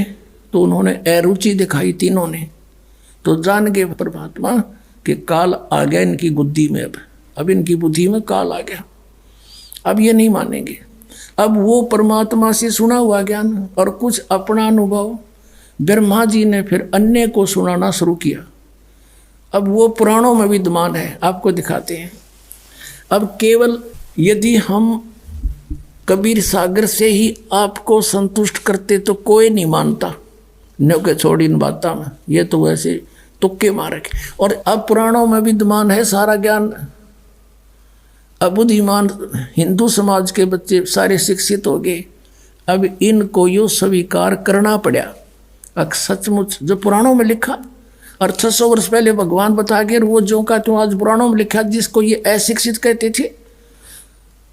तो उन्होंने अरुचि दिखाई तीनों ने, तो जान गए परमात्मा कि काल आ गया इनकी बुद्धि में, अब इनकी बुद्धि में काल आ गया, अब ये नहीं मानेंगे। अब वो परमात्मा से सुना हुआ ज्ञान और कुछ अपना अनुभव ब्रह्मा जी ने फिर अन्य को सुनाना शुरू किया। अब वो पुराणों में विद्यमान है, आपको दिखाते हैं। अब केवल यदि हम कबीर सागर से ही आपको संतुष्ट करते तो कोई नहीं मानता, न के छोड़ इन बातों में, ये तो वैसे तुक्के मारे। और अब पुराणों में विद्यमान है सारा ज्ञान। अब बुद्धिमान हिंदू समाज के बच्चे सारे शिक्षित हो गए, अब इनको यो स्वीकार करना पड़ा। सचमुच जो पुराणों में लिखा, और 600 वर्ष पहले भगवान बता गए, वो जो का तो आज पुराणों में लिखा, जिसको ये अशिक्षित कहते थे।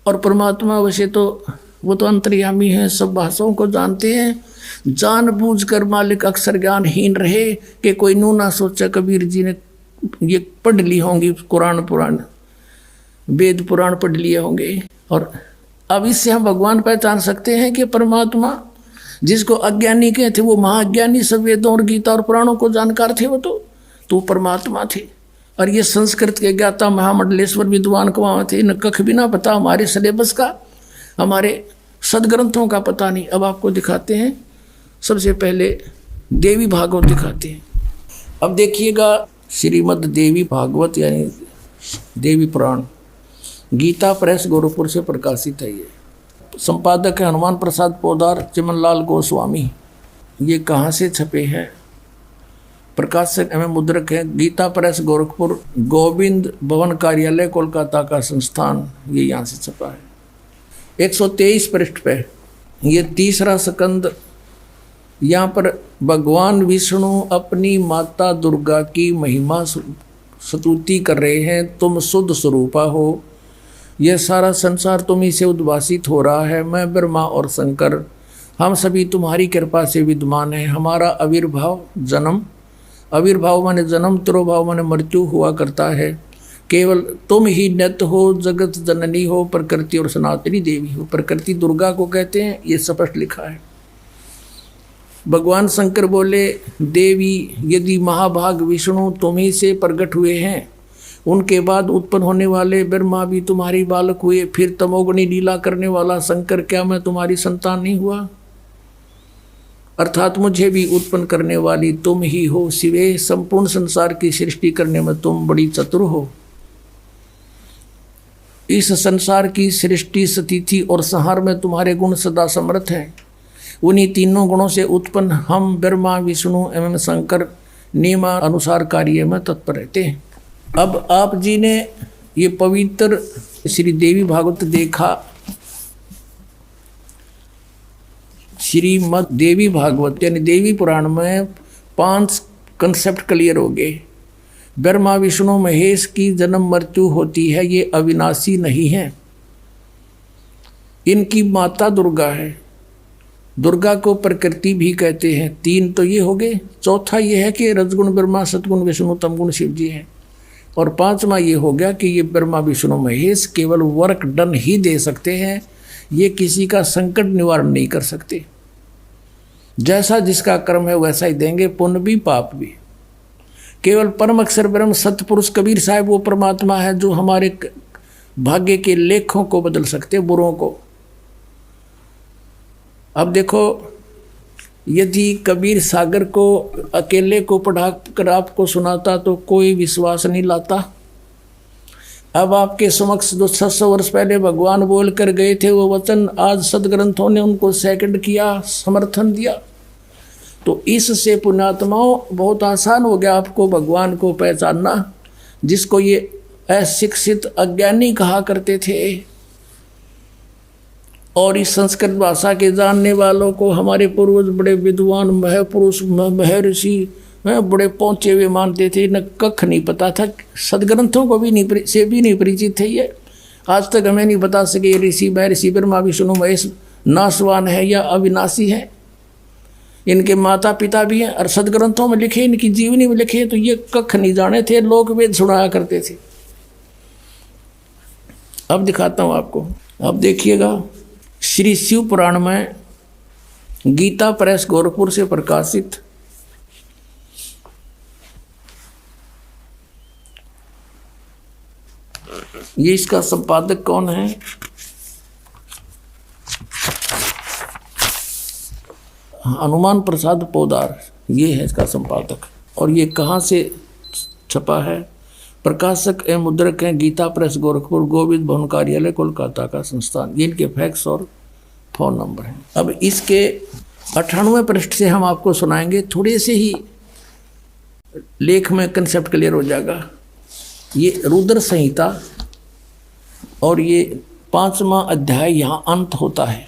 और परमात्मा वैसे तो वो तो अंतर्यामी है, सब भाषाओं को जानते हैं, जानबूझकर मालिक अक्सर ज्ञानहीन रहे कि कोई नू ना सोचा कबीर जी ने ये पढ़ ली होंगी, कुरान पुराण वेद पुराण पढ़ लिए होंगे। और अब इससे हम भगवान पहचान सकते हैं कि परमात्मा जिसको अज्ञानी कहते थे, वो महाज्ञानी, सब वेदों और गीता और पुराणों को जानकार थे, वो तो परमात्मा थे। और ये संस्कृत के ज्ञाता महामंडलेश्वर विद्वान कहाँ थे, इन्हें कख भी ना पता हमारे सिलेबस का, हमारे सदग्रंथों का पता नहीं। अब आपको दिखाते हैं, सबसे पहले देवी भागवत दिखाते हैं। अब देखिएगा श्रीमद् देवी भागवत यानी देवी पुराण, गीता प्रेस गोरखपुर से प्रकाशित है। ये संपादक है हनुमान प्रसाद पोदार, चिमनलाल गोस्वामी। ये कहाँ से छपे हैं? प्रकाशक एवं मुद्रक है गीता प्रेस गोरखपुर, गोविंद भवन कार्यालय कोलकाता का संस्थान, ये यहाँ से छपा है। 123 पृष्ठ पे ये तीसरा स्कंद। यहाँ पर भगवान विष्णु अपनी माता दुर्गा की महिमा स्तुति कर रहे हैं। तुम शुद्ध स्वरूपा हो, यह सारा संसार तुम्हीं से उद्भासित हो रहा है। मैं ब्रह्मा और शंकर हम सभी तुम्हारी कृपा से विद्यमान हैं। हमारा आविर्भाव जन्म, आविर्भाव माने जन्म, तिरोभाव माने मृत्यु हुआ करता है। केवल तुम ही नित्य हो, जगत जननी हो, प्रकृति और सनातनी देवी हो। प्रकृति दुर्गा को कहते हैं, ये स्पष्ट लिखा है। भगवान शंकर बोले, देवी यदि महाभाग विष्णु तुम्हीं से प्रकट हुए हैं, उनके बाद उत्पन्न होने वाले ब्रह्मा भी तुम्हारी बालक हुए, फिर तमोगुणी लीला करने वाला शंकर क्या मैं तुम्हारी संतान नहीं हुआ? अर्थात मुझे भी उत्पन्न करने वाली तुम ही हो। शिवे, संपूर्ण संसार की सृष्टि करने में तुम बड़ी चतुर हो। इस संसार की सृष्टि, स्थिति और संहार में तुम्हारे गुण सदा समर्थ हैं। उन्हीं तीनों गुणों से उत्पन्न हम ब्रह्मा, विष्णु एवं शंकर नियमानुसार कार्य में तत्पर रहते हैं। अब आप जी ने ये पवित्र श्री देवी भागवत देखा, श्रीमद् देवी भागवत यानी देवी पुराण में 5 कंसेप्ट क्लियर हो गए। ब्रह्मा विष्णु महेश की जन्म मृत्यु होती है, ये अविनाशी नहीं है। इनकी माता दुर्गा है, दुर्गा को प्रकृति भी कहते हैं। 3 तो ये हो गए। चौथा ये है कि रजगुण ब्रह्मा, सतगुण विष्णु, तमगुण शिव जी हैं। और 5वां ये हो गया कि ये ब्रह्मा विष्णु महेश केवल वर्क डन ही दे सकते हैं, ये किसी का संकट निवारण नहीं कर सकते। जैसा जिसका कर्म है वैसा ही देंगे, पुण्य भी पाप भी। केवल परम अक्षर ब्रह्म सतपुरुष कबीर साहब वो परमात्मा है जो हमारे भाग्य के लेखों को बदल सकते, बुरों को। अब देखो, यदि कबीर सागर को अकेले को पढ़ा कर आपको सुनाता तो कोई विश्वास नहीं लाता। अब आपके समक्ष जो 600 वर्ष पहले भगवान बोल कर गए थे वो वचन, आज सदग्रंथों ने उनको सेकंड किया, समर्थन दिया। तो इससे पुण्यात्माओं बहुत आसान हो गया आपको भगवान को पहचानना। जिसको ये अशिक्षित अज्ञानी कहा करते थे। और इस संस्कृत भाषा के जानने वालों को हमारे पूर्वज बड़े विद्वान महापुरुष महर्षि बड़े पहुंचे हुए मानते थे। न कख नहीं पता था, सदग्रंथों को भी नहीं परिचित थे। ये आज तक हमें नहीं बता सके ऋषि महर्षि ब्रह्मा विष्णु महेश नाशवान है या अविनाशी है। इनके माता पिता भी हैं और सदग्रंथों में लिखे, इनकी जीवनी में लिखे, तो ये कख नहीं जाने थे, लोक वेद सुनाया करते थे। अब दिखाता हूं आपको, अब देखिएगा श्री शिव पुराण में गीता प्रेस गोरखपुर से प्रकाशित ये इसका संपादक कौन है? हनुमान प्रसाद पोदार, ये है इसका संपादक। और ये कहाँ से छपा है? प्रकाशक एवं मुद्रक हैं गीता प्रेस गोरखपुर, गोविंद भवन कार्यालय कोलकाता का संस्थान। ये इनके फैक्स और फोन नंबर हैं। अब इसके 98वें पृष्ठ से हम आपको सुनाएंगे, थोड़े से ही लेख में कंसेप्ट क्लियर हो जाएगा। ये रुद्र संहिता और ये 5वां अध्याय यहाँ अंत होता है।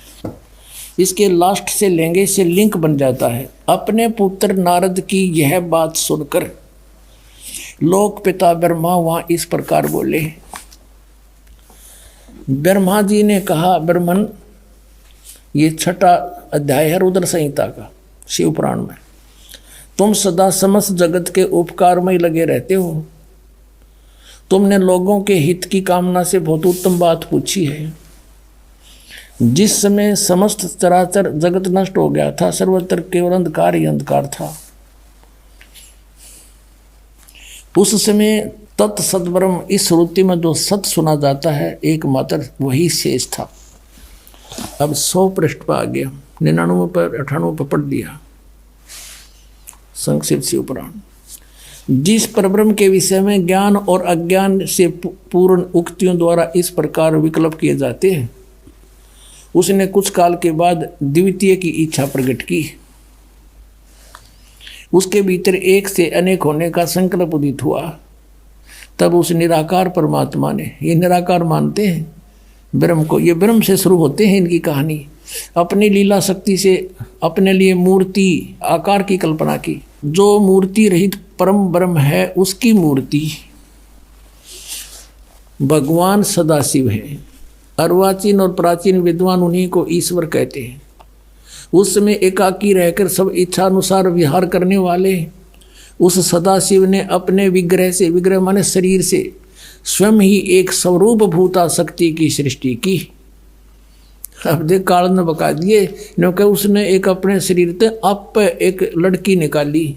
इसके लास्ट से लेंगे से लिंक बन जाता है। अपने पुत्र नारद की यह बात सुनकर लोक पिता ब्रह्मा वहाँ इस प्रकार बोले। ब्रह्मा जी ने कहा, ब्रह्मन, ये 6वां अध्याय है रुद्र संहिता का शिव पुराण में, तुम सदा समस्त जगत के उपकार में ही लगे रहते हो। तुमने लोगों के हित की कामना से बहुत उत्तम बात पूछी है। जिस समय समस्त चराचर जगत नष्ट हो गया था, सर्वत्र केवल अंधकार ही अंधकार था, उस समय तत्सद्ब्रह्म इस श्रुति में जो सत सुना जाता है एकमात्र वही शेष था। अब 100 पृष्ठ पर आ गया, 99 पर 98 पर पढ़ दिया संक्षिप्त शिव पुराण। जिस परब्रह्म के विषय में ज्ञान और अज्ञान से पूर्ण उक्तियों द्वारा इस प्रकार विकल्प किए जाते हैं, उसने कुछ काल के बाद द्वितीय की इच्छा प्रकट की। उसके भीतर एक से अनेक होने का संकल्प उदित हुआ। तब उस निराकार परमात्मा ने, ये निराकार मानते हैं ब्रह्म को, ये ब्रह्म से शुरू होते हैं इनकी कहानी, अपनी लीला शक्ति से अपने लिए मूर्ति आकार की कल्पना की। जो मूर्ति रहित परम ब्रह्म है उसकी मूर्ति भगवान सदाशिव है। अर्वाचीन और प्राचीन विद्वान उन्हीं को ईश्वर कहते हैं। उस समय एकाकी रहकर सब इच्छा अनुसार विहार करने वाले उस सदाशिव ने अपने विग्रह से, विग्रह माने शरीर से, स्वयं ही एक स्वरूप भूता शक्ति की सृष्टि की। अब देख काल ने बका दिए, क्योंकि उसने एक अपने शरीर से आप एक लड़की निकाली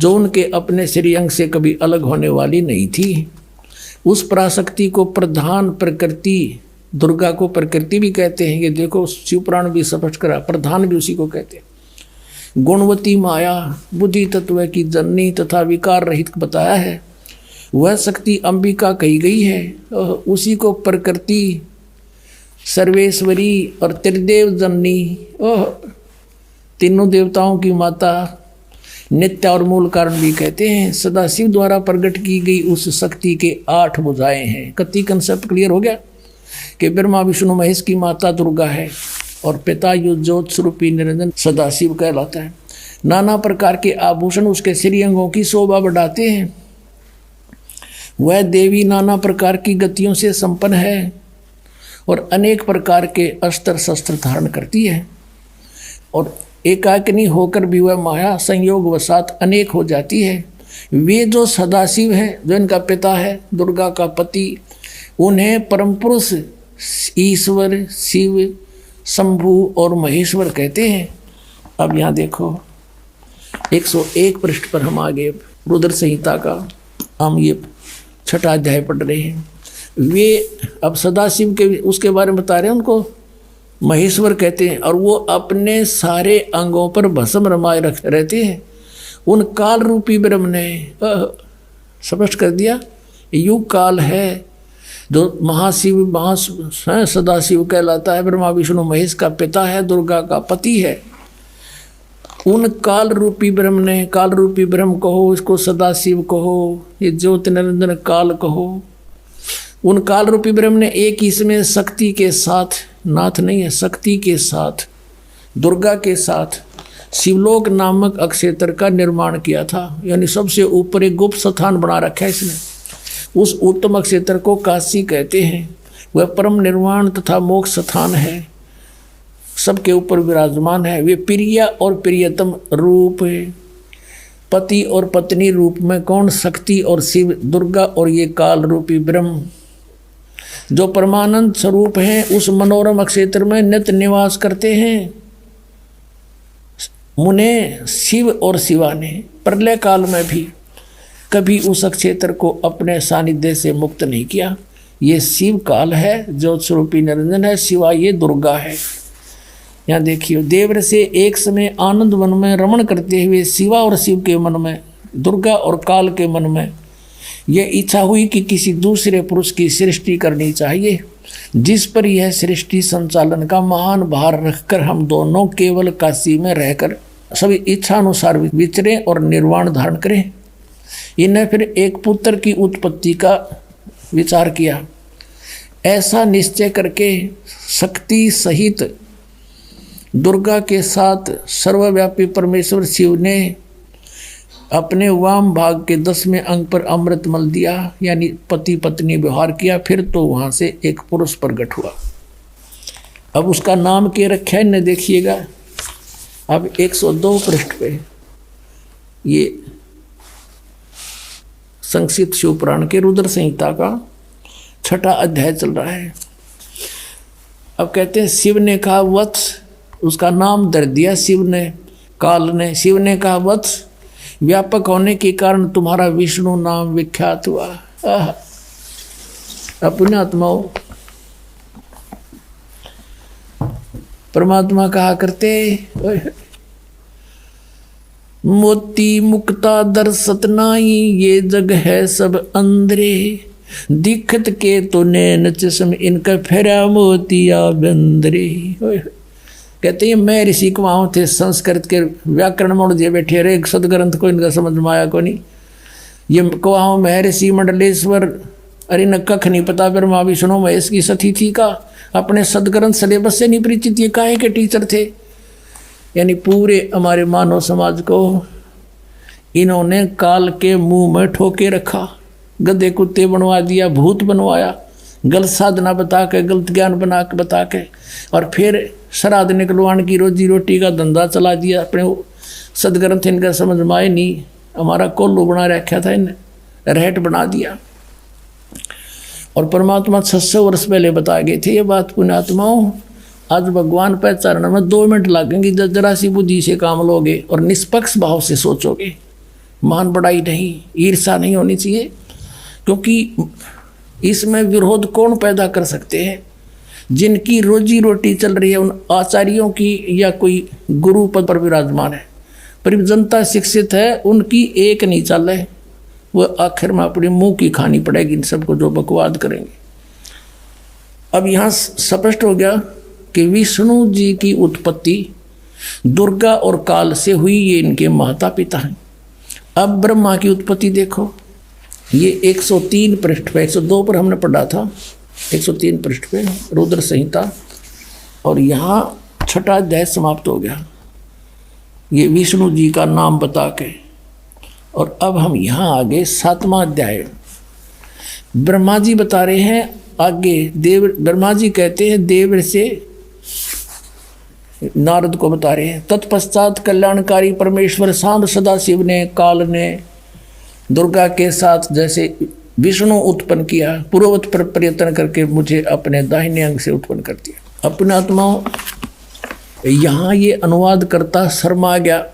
जो उनके अपने शरीर अंग से कभी अलग होने वाली नहीं थी। उस पराशक्ति को प्रधान प्रकृति, दुर्गा को प्रकृति भी कहते हैं। ये देखो शिवपुराण भी स्पष्ट करा, प्रधान भी उसी को कहते हैं। गुणवती माया, बुद्धि तत्व की जननी तथा विकार रहित बताया है। वह शक्ति अंबिका कही गई है। उसी को प्रकृति, सर्वेश्वरी और त्रिदेव जननी, तीनों देवताओं की माता, नित्य और मूल कारण भी कहते हैं। सदाशिव द्वारा प्रकट की गई उस शक्ति के 8 भुजाएं हैं। कति कंसेप्ट क्लियर हो गया कि ब्रह्मा विष्णु महेश की माता दुर्गा है और पिता ज्योत स्वरूपी निरंजन सदाशिव कहलाता है। नाना प्रकार के आभूषण उसके श्री अंगों की शोभा बढ़ाते हैं। वह देवी नाना प्रकार की गतियों से संपन्न है और अनेक प्रकार के अस्त्र शस्त्र धारण करती है। और एकाकिनी होकर भी वह माया संयोग वसात अनेक हो जाती है। वे जो सदाशिव है, जो इनका पिता है, दुर्गा का पति, उन्हें परम पुरुष ईश्वर, शिव, शंभु और महेश्वर कहते हैं। अब यहाँ देखो 101 पृष्ठ पर हम आगे रुद्र संहिता का हम ये 6वां अध्याय पढ़ रहे हैं। वे अब सदाशिव के उसके बारे में बता रहे हैं, उनको महेश्वर कहते हैं और वो अपने सारे अंगों पर भस्म रमाए रहते हैं। उन काल रूपी ब्रह्म ने स्पष्ट कर दिया, युग काल है जो महाशिव सदाशिव कहलाता है। ब्रह्मा विष्णु महेश का पिता है, दुर्गा का पति है। उन काल रूपी ब्रह्म ने, काल रूपी ब्रह्म कहो, इसको सदाशिव कहो, ये ज्योति निरंजन काल कहो, उन काल रूपी ब्रह्म ने एक इसमें शक्ति के साथ, नाथ नहीं है, शक्ति के साथ, दुर्गा के साथ शिवलोक नामक अक्षेत्र का निर्माण किया था। यानी सबसे ऊपर एक गुप्त स्थान बना रखा है इसने। उस उत्तम अक्षेत्र को काशी कहते हैं। वह परम निर्वाण तथा मोक्ष स्थान है, सबके ऊपर विराजमान है। वे प्रिय और प्रियतम रूप है, पति और पत्नी रूप में कौन? शक्ति और शिव, दुर्गा और ये काल रूपी ब्रह्म जो परमानंद स्वरूप हैं, उस मनोरम अक्षेत्र में नित्य निवास करते हैं। मुने शिव और शिवा ने प्रलय काल में भी कभी उस क्षेत्र को अपने सानिध्य से मुक्त नहीं किया। ये शिव काल है, ज्योत स्वरूपी निरंजन है, शिवा ये दुर्गा है। यहाँ देखिए, देवर से एक समय आनंद वन में रमण करते हुए शिवा और शिव के मन में, दुर्गा और काल के मन में यह इच्छा हुई कि किसी दूसरे पुरुष की सृष्टि करनी चाहिए, जिस पर यह सृष्टि संचालन का महान भार रखकर हम दोनों केवल काशी में रहकर सभी इच्छा अनुसार विचरें और निर्वाण धारण करें। इन्हें फिर एक पुत्र की उत्पत्ति का विचार किया। ऐसा निश्चय करके शक्ति सहित दुर्गा के साथ सर्वव्यापी परमेश्वर शिव ने अपने वाम भाग के 10वें अंग पर अमृत मल दिया, यानी पति पत्नी व्यवहार किया। फिर तो वहाँ से एक पुरुष प्रकट हुआ। अब उसका नाम क्या रखा है, न देखिएगा। अब 102 पृष्ठ पे ये संक्षिप्त शिव पुराण के रुद्र संहिता का 6वां अध्याय चल रहा है। अब कहते हैं, शिव ने कहा वत्स, उसका नाम धर दिया शिव ने, काल ने। शिव ने कहा वत्स, व्यापक होने के कारण तुम्हारा विष्णु नाम विख्यात हुआ। अपने आत्माओं, परमात्मा कहा करते, मोती मुक्ता दर्शत नाई, ये जग है सब अंधरे, दिखत के तो नैन चश्म, इनका फेरा मोतिया बंदरे। कहते हैं मैं ऋषि कुमाऊँ थे, संस्कृत के व्याकरण मोड़ दिए बैठे रहे, सदग्रंथ को इनका समझ में आया को नहीं। ये कुआँ महर्षि मंडलेश्वर, अरे न कख नहीं पता, ब्रह्मा विष्णु महेश की सतिथि का अपने सदग्रंथ सिलेबस से नहीं परिचित, ये काहे के टीचर थे। यानी पूरे हमारे मानव समाज को इन्होंने काल के मुंह में ठोके रखा, गधे कुत्ते बनवा दिया, भूत बनवाया, गलत साधना बता के, गलत ज्ञान बना के बता के, और फिर श्राद्ध निकलवाने की रोजी रोटी का धंधा चला दिया। अपने सदग्रंथ इनका समझ में आए नहीं, हमारा कोल्लू बना रखा था, इन्हें रहट बना दिया। और परमात्मा 600 वर्ष पहले बता गए थे ये बात। पुण्यात्माओं, आज भगवान पहचानने में 2 मिनट लगेंगे जब जरा सी बुद्धि से काम लोगे और निष्पक्ष भाव से सोचोगे। मान बढ़ाई नहीं, ईर्षा नहीं होनी चाहिए, क्योंकि इसमें विरोध कौन पैदा कर सकते हैं? जिनकी रोजी रोटी चल रही है उन आचार्यों की, या कोई गुरु पद पर विराजमान है, पर जनता शिक्षित है, उनकी एक नहीं चल रहे, वो आखिर में अपने मुंह की खानी पड़ेगी इन सबको जो बकवाद करेंगे। अब यहाँ स्पष्ट हो गया कि विष्णु जी की उत्पत्ति दुर्गा और काल से हुई, ये इनके माता पिता हैं। अब ब्रह्मा की उत्पत्ति देखो, ये 103 पृष्ठ पे, 102 पर हमने पढ़ा था, 103 पृष्ठ पे रुद्र संहिता, और यहाँ 6वां अध्याय समाप्त हो गया ये विष्णु जी का नाम बता के। और अब हम यहाँ आगे 7वां अध्याय, ब्रह्मा जी बता रहे हैं आगे। देव ब्रह्मा जी कहते हैं देव से नारद को बता रहे हैं, तत्पश्चात कल्याणकारी परमेश्वर सांब सदाशिव ने काल ने दुर्गा के साथ जैसे विष्णु उत्पन्न किया, पूर्ववत पर प्रयत्न करके मुझे अपने दाहिने अंग से उत्पन्न कर दिया। अपने आत्माओं, यहाँ ये अनुवाद करता शर्मा गया।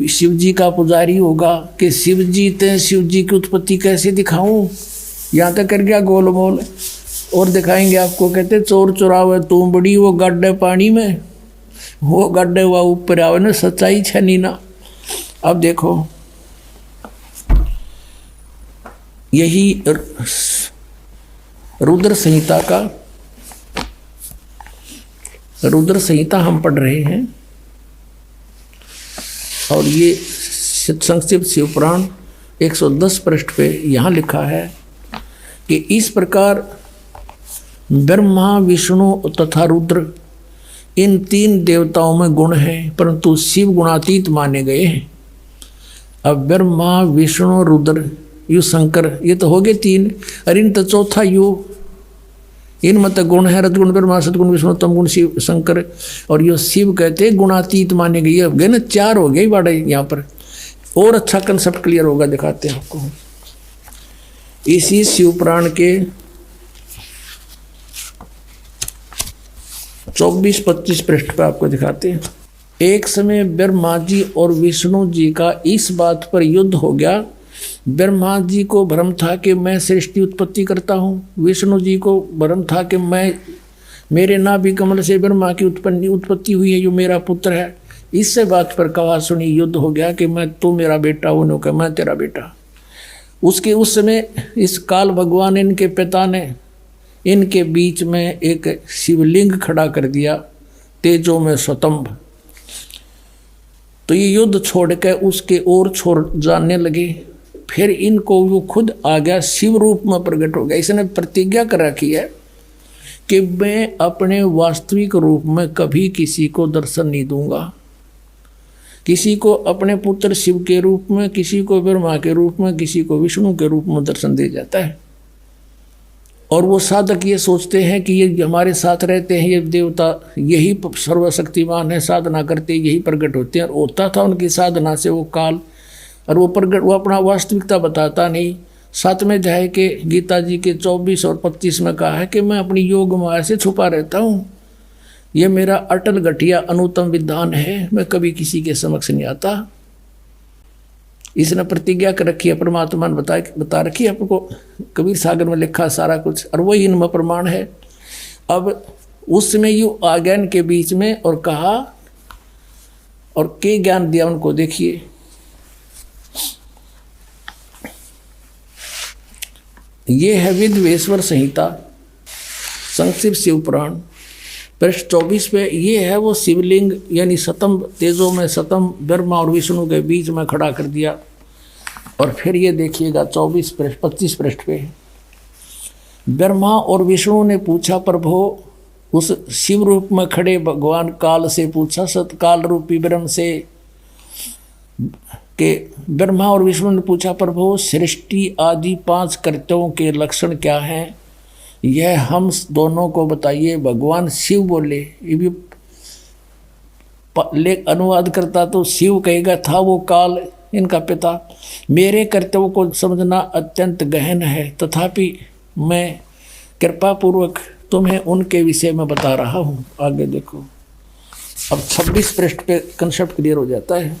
शिव जी का पुजारी होगा कि शिव जी की उत्पत्ति कैसे दिखाऊं, यहाँ तक कर गया गोलमोल। और दिखाएंगे आपको, कहते चोर चुरावे तू बड़ी, वो गड्ढे पानी में, वो गड्ढे हुआ ऊपर आवे ना, सच्चाई छनी ना। अब देखो, यही रुद्र संहिता हम पढ़ रहे हैं। और ये संक्षिप्त शिवपुराण 110 पृष्ठ पे यहाँ लिखा है कि इस प्रकार ब्रह्मा, विष्णु तथा रुद्र इन 3 देवताओं में गुण हैं, परंतु शिव गुणातीत माने गए हैं। अब ब्रह्मा, विष्णु, रुद्र, यू शंकर, ये तो हो गए 3, और इन तो चौथा यू, इन मत गुण है रजगुण ब्रह्मा, सदगुण विष्णु, तम गुण शिव शंकर, और यो शिव कहते गुणातीत माने गए। अब गए ना 4 हो गए बाड़े यहाँ पर, और अच्छा कंसेप्ट क्लियर होगा, दिखाते हैं आपको। इसी शिवपुराण के 24-25 पृष्ठ पर आपको दिखाते हैं। एक समय ब्रह्मा जी और विष्णु जी का इस बात पर युद्ध हो गया। ब्रह्मा जी को भ्रम था कि मैं सृष्टि उत्पत्ति करता हूँ, विष्णु जी को भ्रम था कि मेरे नाभि कमल से ब्रह्मा की उत्पत्ति हुई है, जो मेरा पुत्र है। इससे बात पर कहा सुनी युद्ध हो गया कि मैं तू मेरा बेटा, उन्होंने कहा मैं तेरा बेटा। उसके उस समय इस काल भगवान इनके पिता ने इनके बीच में एक शिवलिंग खड़ा कर दिया, तेजों में स्वतंभ। तो ये युद्ध छोड़ के उसके ओर छोड़ जाने लगे। फिर इनको वो खुद आ गया, शिव रूप में प्रकट हो गया। इसने प्रतिज्ञा कर रखी है कि मैं अपने वास्तविक रूप में कभी किसी को दर्शन नहीं दूंगा। किसी को अपने पुत्र शिव के रूप में, किसी को ब्रह्मा के रूप में, किसी को विष्णु के रूप में दर्शन दे जाता है। और वो साधक ये सोचते हैं कि ये हमारे साथ रहते हैं, ये देवता यही सर्वशक्तिमान है, साधना करते यही प्रकट होते हैं। और होता था उनकी साधना से वो काल, और वो प्रकट, वो अपना वास्तविकता बताता नहीं। 7वें अध्याय के गीता जी के 24 और 25 में कहा है कि मैं अपनी योग माया से छुपा रहता हूँ, ये मेरा अटल गठिया अनुत्तम विधान है, मैं कभी किसी के समक्ष नहीं आता। इसने प्रतिज्ञा कर रखी है, परमात्मा ने बता रखी है आपको, कबीर सागर में लिखा सारा कुछ, और वही इनमें प्रमाण है। अब उसमें यू आ गया इनके बीच में और कहा, और के ज्ञान दिया उनको, देखिए ये है विद्वेश्वर संहिता संक्षिप्त शिवपुराण पृष्ठ 24 पे। ये है वो शिवलिंग, यानी सतम, तेजों में सतम ब्रह्मा और विष्णु के बीच में खड़ा कर दिया। और फिर ये देखिएगा 25 पृष्ठ पे, ब्रह्मा और विष्णु ने पूछा, प्रभो, उस शिव रूप में खड़े भगवान काल से पूछा, सतकाल रूपी ब्रह्म से, कि ब्रह्मा और विष्णु ने पूछा, प्रभु सृष्टि आदि 5 कर्तव्यों के लक्षण क्या हैं, यह हम दोनों को बताइए। भगवान शिव बोले, ये भी अनुवाद करता तो शिव कहेगा था वो काल इनका पिता, मेरे कर्तव्य को समझना अत्यंत गहन है, तथापि मैं कृपा पूर्वक तुम्हें उनके विषय में बता रहा हूँ। आगे देखो, अब 26 पृष्ठ पे कंसेप्ट क्लियर हो जाता है।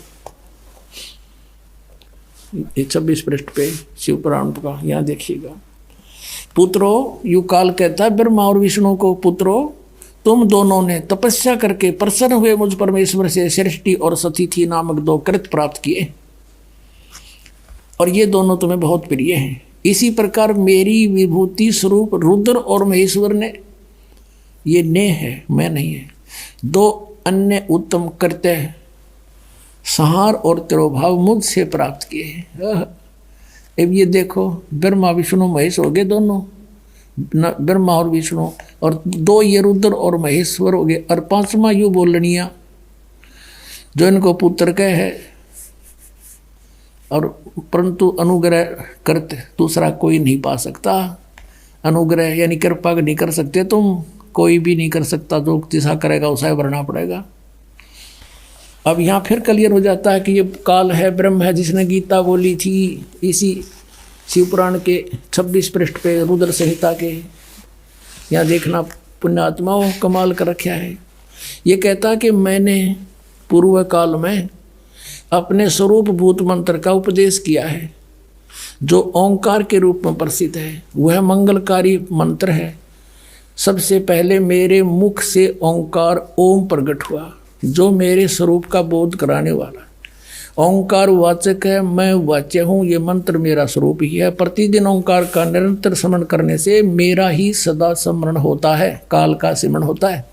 ये 26 पृष्ठ पे शिवपुराण का, यहाँ देखिएगा। पुत्रो, यू काल कहता है ब्रह्मा और विष्णु को, पुत्रो तुम दोनों ने तपस्या करके प्रसन्न हुए मुझ परमेश्वर से सृष्टि और सतिथि नामक 2 कृत प्राप्त किए, और ये दोनों तुम्हें बहुत प्रिय हैं। इसी प्रकार मेरी विभूति स्वरूप रुद्र और महेश्वर ने, ये ने है, मैं नहीं है, 2 अन्य उत्तम कर्तव्य संहार और तिरोभाव मुझसे प्राप्त किए हैं। अब ये देखो, ब्रह्मा विष्णु महेश हो गए दोनों, ब्रह्मा और विष्णु, और 2 ये रुद्र और महेश्वर हो गए, और 5वां यू बोलनिया जो इनको पुत्र कह है, और परंतु अनुग्रह करते दूसरा कोई नहीं पा सकता। अनुग्रह यानी कृपा नहीं कर सकते तुम, कोई भी नहीं कर सकता, जो जैसा करेगा उसे भरना पड़ेगा। अब यहाँ फिर क्लियर हो जाता है कि ये काल है, ब्रह्म है, जिसने गीता बोली थी। इसी शिवपुराण के 26 पृष्ठ पे रुद्र संहिता के, यहाँ देखना पुण्यात्माओं कमाल कर रखा है। ये कहता कि मैंने पूर्व काल में अपने स्वरूप भूत मंत्र का उपदेश किया है, जो ओंकार के रूप में प्रसिद्ध है। वह मंगलकारी मंत्र है। सबसे पहले मेरे मुख से ओंकार ओम प्रकट हुआ, जो मेरे स्वरूप का बोध कराने वाला। ओंकार वाचक है, मैं वाच्य हूँ, ये मंत्र मेरा स्वरूप ही है। प्रतिदिन ओंकार का निरंतर स्मरण करने से मेरा ही सदा स्मरण होता है, काल का स्मरण होता है।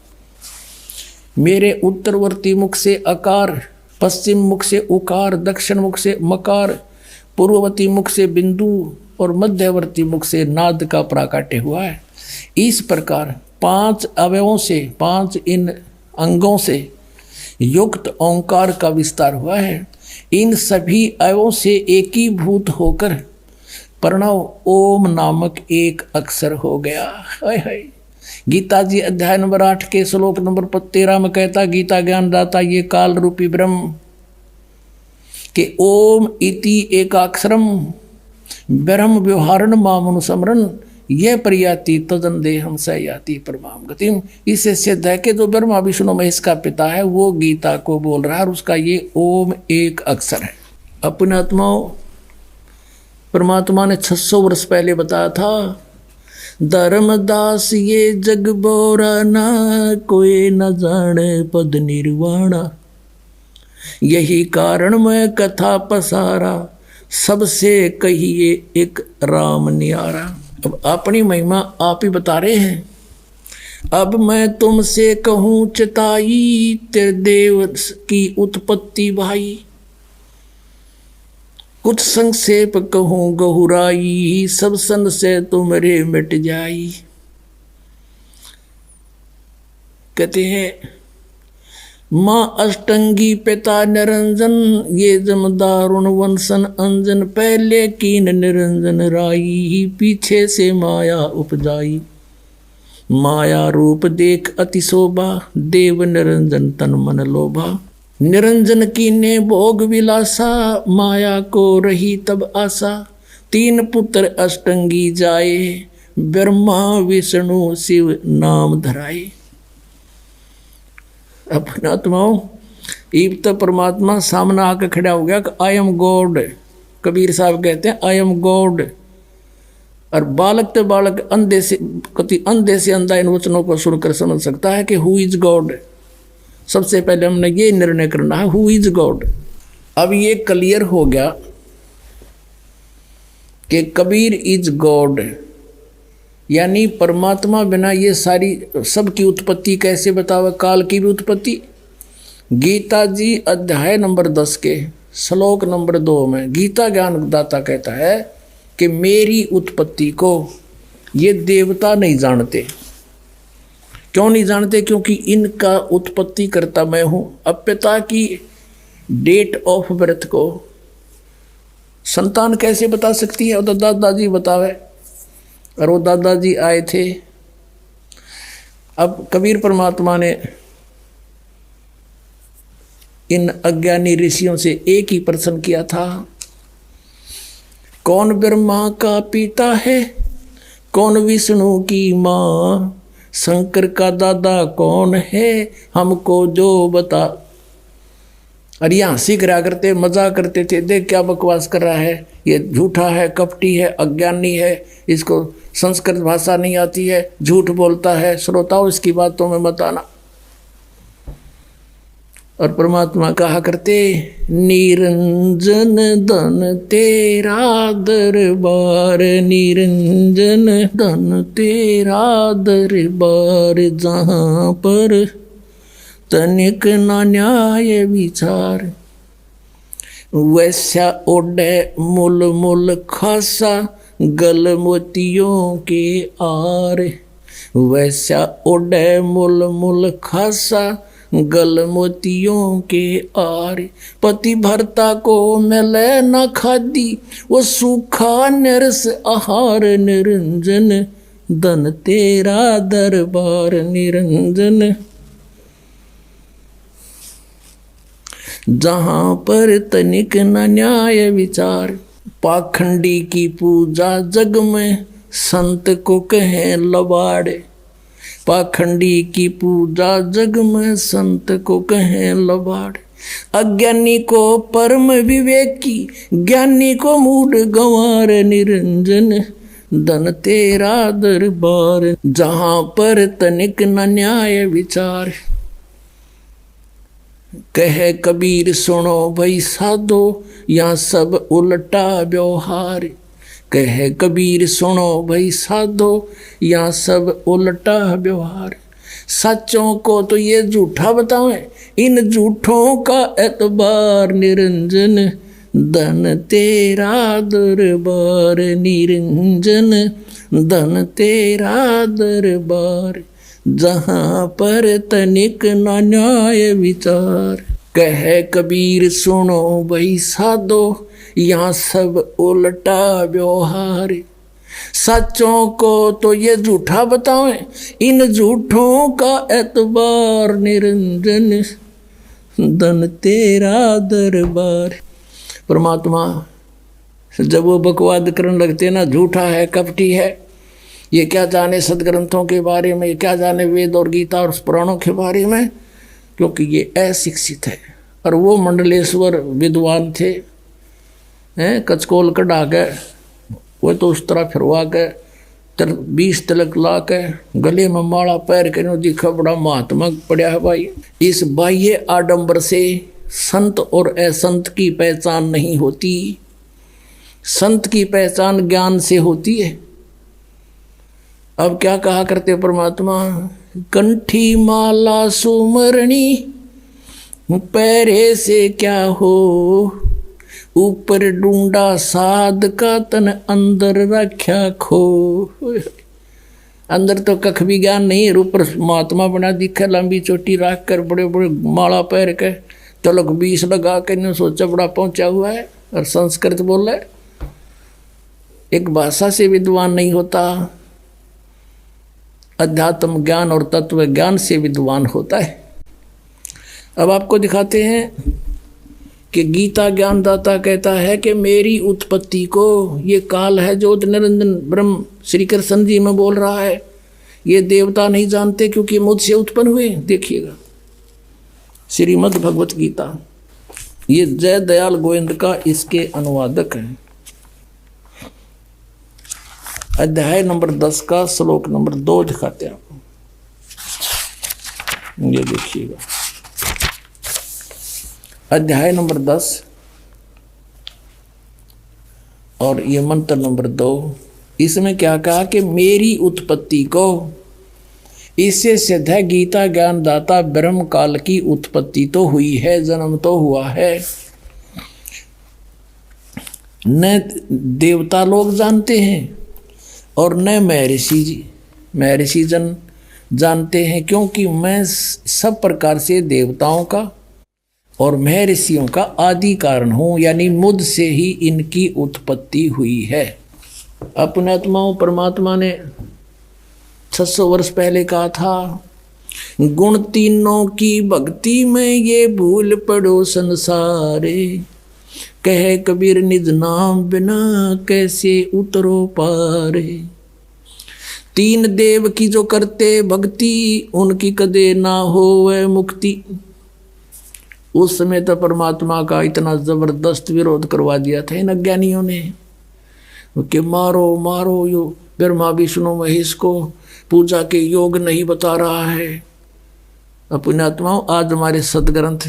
मेरे उत्तरवर्ती मुख से अकार पश्चिम मुख से उकार, दक्षिण मुख से मकार, पूर्ववर्ती मुख से बिंदु और मध्यवर्ती मुख से नाद का प्राकट्य हुआ है। इस प्रकार 5 अवयवों से, 5 इन अंगों से युक्त ओंकार का विस्तार हुआ है। इन सभी अवयवों से एकीभूत होकर प्रणव ओम नामक एक अक्षर हो गया। हाय हाय। गीता जी अध्याय नंबर 8 के श्लोक नंबर 13 में कहता, गीता ज्ञान दाता ये काल रूपी ब्रह्म के ओम इति एकाक्षरम ब्रह्म व्यवहारण मामनुसमरण यह प्रयाति तदन देहम स याति परमाम गतिम। इससे सिद्ध है कि जो ब्रह्मा विष्णु महेश का पिता है वो गीता को बोल रहा है और उसका ये ओम एक अक्षर है। अपने आत्माओं, परमात्मा ने 600 वर्ष पहले बताया था, धर्मदास ये जग बोरा ना कोई न जाने पद निर्वाणा, यही कारण मैं कथा पसारा सबसे कहिए एक राम न्यारा। अब अपनी महिमा आप ही बता रहे हैं। अब मैं तुमसे कहूँ चिताई, तेरे देव की उत्पत्ति भाई, कुछ संक्षेप कहूँ गहुराई, सब सन से तुमरे मिट जाई। कहते हैं माँ अष्टंगी पिता निरंजन, ये जमदारुण वंशन अंजन, पहले कीन निरंजन राई, पीछे से माया उपजाई। माया रूप देख अति शोभा, देव निरंजन तन मन लोभा। निरंजन कीने भोग विलासा, माया को रही तब आशा। 3 पुत्र अष्टंगी जाए, ब्रह्मा विष्णु शिव नाम धराए। अपने आत्माओं, ईब तो परमात्मा सामने आकर खड़ा हो गया कि आई एम गॉड। कबीर साहब कहते हैं आई एम गॉड। और बालक तो बालक अंधे से अंधा इन वचनों को सुनकर समझ सकता है कि हु इज गॉड। सबसे पहले हमने ये निर्णय करना है हु इज गॉड। अब ये क्लियर हो गया कि कबीर इज गॉड, यानी परमात्मा बिना ये सारी सबकी उत्पत्ति कैसे बतावे, काल की भी उत्पत्ति। गीता जी अध्याय नंबर 10 के श्लोक नंबर 2 में गीता ज्ञान दाता कहता है कि मेरी उत्पत्ति को ये देवता नहीं जानते। क्यों नहीं जानते? क्योंकि इनका उत्पत्ति करता मैं हूँ। अब पिता की डेट ऑफ बर्थ को संतान कैसे बता सकती है? और दादाजी बतावे, और वो दादाजी आए थे। अब कबीर परमात्मा ने इन अज्ञानी ऋषियों से एक ही प्रश्न किया था, कौन ब्रह्मा का पिता है, कौन विष्णु की माँ, शंकर का दादा कौन है, हमको जो बता। और ये हंसी करा करते, मजाक करते थे, देख क्या बकवास कर रहा है, ये झूठा है, कपटी है, अज्ञानी है, इसको संस्कृत भाषा नहीं आती है, झूठ बोलता है, श्रोताओं इसकी बातों में मत आना। और परमात्मा कहा करते, निरंजन धन तेरा दरबार, निरंजन धन तेरा दरबार, जहाँ पर तनिक न न्याय विचार, वैसा ओढ़े मुल मुल खासा, गल मोतियों के आर, वैसा ओढ़े मुल मुल खासा, गल मोतियों के आर। पति भरता को मिले न खादी, वो सूखा निरस आहार, निरंजन धन तेरा दरबार, निरंजन जहाँ पर तनिक न न्याय विचार। पाखंडी की पूजा जग में संत को कहें लबाड़, पाखंडी की पूजा जग में संत को कहें लबाड़। अज्ञानी को परम विवेकी, ज्ञानी को मूढ़ गंवार, निरंजन धन तेरा दरबार, जहाँ पर तनिक न न्याय विचार। कहे कबीर सुनो भाई साधो, यहाँ सब उल्टा व्यवहार, कहे कबीर सुनो भाई साधो, यहाँ सब उल्टा व्यवहार। सच्चों को तो ये झूठा बतावें, इन झूठों का एतबार निरंजन, धन तेरा दरबार निरंजन, धन तेरा दरबार, जहाँ पर तनिक न न्याय विचार। कहे कबीर सुनो भाई साधो, यहाँ सब उल्टा व्यवहार, सच्चों को तो ये झूठा बतावें, इन झूठों का एतबार निरंजन, धन तेरा दरबार। परमात्मा जब वो बकवाद करने लगते ना, झूठा है, कपटी है, ये क्या जाने सदग्रंथों के बारे में, क्या जाने वेद और गीता और पुराणों के बारे में, क्योंकि ये अशिक्षित है। और वो मंडलेश्वर विद्वान थे, हैं, कचकोल कढ़ा के वो तो उस तरह फिरवा के 20 तिलक ला के गले में माला पैर के दिखा बड़ा महात्मा पड़ा है भाई। इस बाह्य आडंबर से संत और असंत की पहचान नहीं होती, संत की पहचान ज्ञान से होती है। अब क्या कहा करते परमात्मा, कंठी माला सुमरणी पैरे से क्या हो, ऊपर ढूंढा साध का तन अंदर रख्या खो। अंदर तो कख भी ज्ञान नहीं है, ऊपर महात्मा बना दिखा, लंबी चोटी रख कर बड़े बड़े माला पैर के तलक 20 लगा के ने सोचा बड़ा पहुंचा हुआ है, और संस्कृत बोल रहा है। एक भाषा से विद्वान नहीं होता, अध्यात्म ज्ञान और तत्व ज्ञान से विद्वान होता है। अब आपको दिखाते हैं कि गीता ज्ञानदाता कहता है कि मेरी उत्पत्ति को, ये काल है जो निरंजन ब्रह्म श्री कृष्ण जी में बोल रहा है, ये देवता नहीं जानते क्योंकि मुझसे उत्पन्न हुए। देखिएगा श्रीमद् भगवत गीता, ये जय दयाल गोविंद का इसके अनुवादक हैं। अध्याय नंबर 10 का श्लोक नंबर 2 दिखाते हैं आपको, ये देखिएगा। अध्याय नंबर 10 और ये मंत्र नंबर 2, इसमें क्या कहा कि मेरी उत्पत्ति को, इससे सिद्ध है गीता ज्ञानदाता ब्रह्म काल की उत्पत्ति तो हुई है, जन्म तो हुआ है। न देवता लोग जानते हैं और न महर्षि जन जानते हैं, क्योंकि मैं सब प्रकार से देवताओं का और महर्षियों का आदि कारण हूँ, यानी मुझसे ही इनकी उत्पत्ति हुई है। अपने आत्माओं परमात्मा ने 600 वर्ष पहले कहा था, गुण तीनों की भक्ति में ये भूल पड़ो संसारे, कहे कबीर निज नाम बिना कैसे उतरो पारे। 3 देव की जो करते भक्ति, उनकी कदे ना होवे मुक्ति। उस समय तो परमात्मा का इतना जबरदस्त विरोध करवा दिया था इन अज्ञानियों ने कि मारो मारो, यो ब्रह्मा विष्णु महेश को पूजा के योग नहीं बता रहा है। अपने आत्माओं आज हमारे सदग्रंथ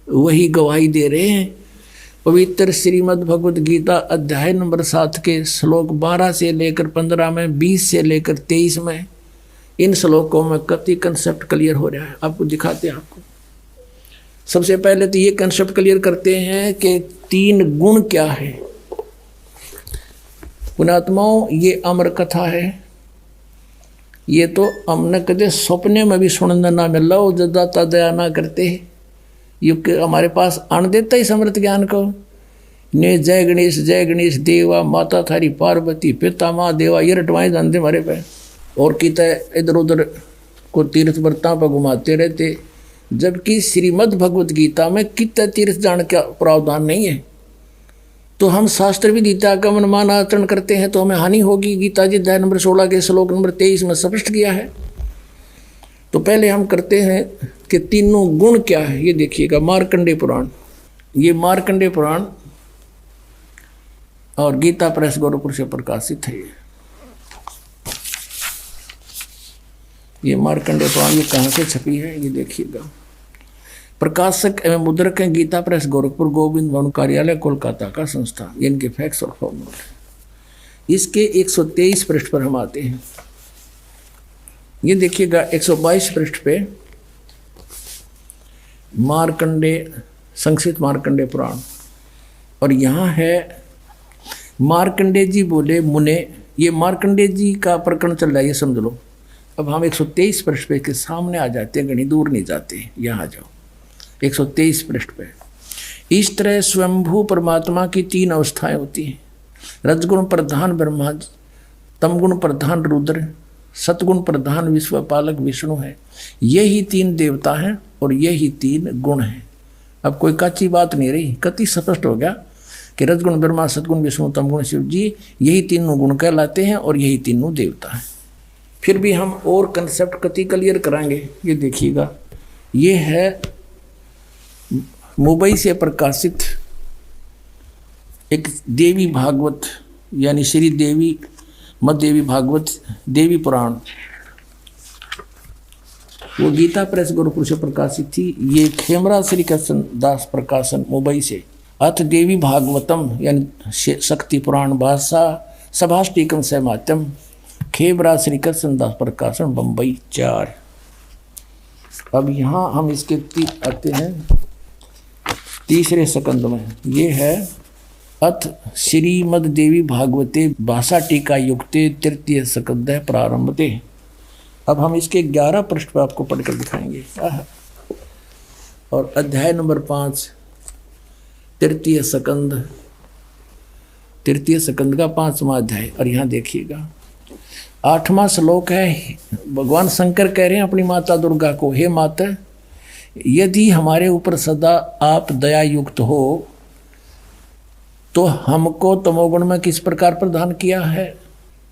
वही गवाही दे रहे हैं। पवित्र श्रीमद् भगवद गीता अध्याय नंबर 7 के श्लोक 12 से लेकर 15 में, 20 से लेकर 23 में, इन श्लोकों में कति कंसेप्ट क्लियर हो रहा है। आपको दिखाते हैं। आपको सबसे पहले तो ये कंसेप्ट क्लियर करते हैं कि 3 गुण क्या है। पुणात्माओं, ये अमर कथा है, ये तो हमने कदे सपने में भी सुनने ना मिल रहा हो, जदाता दया ना करते युग हमारे पास आन देता ही समृत ज्ञान को। ने जय गणेश देवा, माता थारी पार्वती, पिता माँ देवा, ये रटवाएं जानते हमारे पे। और किता इधर उधर को तीर्थ व्रता पर घुमाते रहते, जबकि श्रीमद् भगवत गीता में कितना तीर्थ जान का प्रावधान नहीं है। तो हम शास्त्र भी गीता का मनमान आचरण करते हैं तो हमें हानि होगी। गीता जी अध्याय नंबर 16 के श्लोक नंबर 23 में स्पष्ट किया है। तो पहले हम करते हैं कि तीनों गुण क्या है, ये देखिएगा। मार्कंडेय पुराण, ये मार्कंडेय पुराण और गीता प्रेस गोरखपुर से प्रकाशित है। ये मार्कंडेय पुराण ये कहाँ से छपी है, ये देखिएगा। प्रकाशक एवं मुद्रक हैं गीता प्रेस गोरखपुर, गोविंद भवन कार्यालय कोलकाता का संस्था। ये इनके फैक्स और फॉर्मूले। इसके 123 पृष्ठ पर हम आते हैं। ये देखिएगा 122 पृष्ठ पे मार्कंडे, संक्षिप्त मार्कंडे पुराण, और यहाँ है मार्कंडे जी बोले मुने, ये मार्कंडे जी का प्रकरण चल रहा है, ये समझ लो। अब हम 123 पृष्ठ पे के सामने आ जाते हैं, घनी दूर नहीं जाते, यहाँ आ जाओ 123 पृष्ठ पे। इस तरह स्वयंभू परमात्मा की 3 अवस्थाएं होती हैं, रजगुण प्रधान ब्रह्मा, तमगुण प्रधान रुद्र, सतगुण प्रधान विश्वपालक विष्णु है। यही 3 देवता हैं और यही 3 गुण हैं। अब कोई कच्ची बात नहीं रही, कति स्पष्ट हो गया कि रजगुण ब्रह्मा, सतगुण विष्णु, तमगुण शिव जी, यही 3 गुण कहलाते हैं और यही 3 देवता हैं। फिर भी हम और कंसेप्ट कति क्लियर कराएंगे। ये देखिएगा, ये है मुंबई से प्रकाशित एक देवी भागवत, यानी श्री देवी मद देवी भागवत देवी पुराण, वो गीता प्रेस गुरुपुर से प्रकाशित थी। ये खेमरा श्री कृष्ण दास प्रकाशन मुंबई से। अथ देवी भागवतम यानी शक्ति पुराण भाषा सभाष्टिकम सहमात्यम, खेमरा श्री कृष्ण दास प्रकाशन बम्बई 4। अब यहाँ हम इसके आते हैं तीसरे स्कंद में। ये है अथ श्रीमद देवी भागवते भाषा टीका युक्ते तृतीय स्कंद प्रारंभते। अब हम इसके 11 पृष्ठ पर आपको पढ़कर दिखाएंगे। और अध्याय नंबर 5 तृतीय स्कंद का 5वां अध्याय। और यहाँ देखिएगा 8वां श्लोक है। भगवान शंकर कह रहे हैं अपनी माता दुर्गा को, हे माता, यदि हमारे ऊपर सदा आप दया युक्त हो तो हमको तमोगुण में किस प्रकार प्रदान किया है?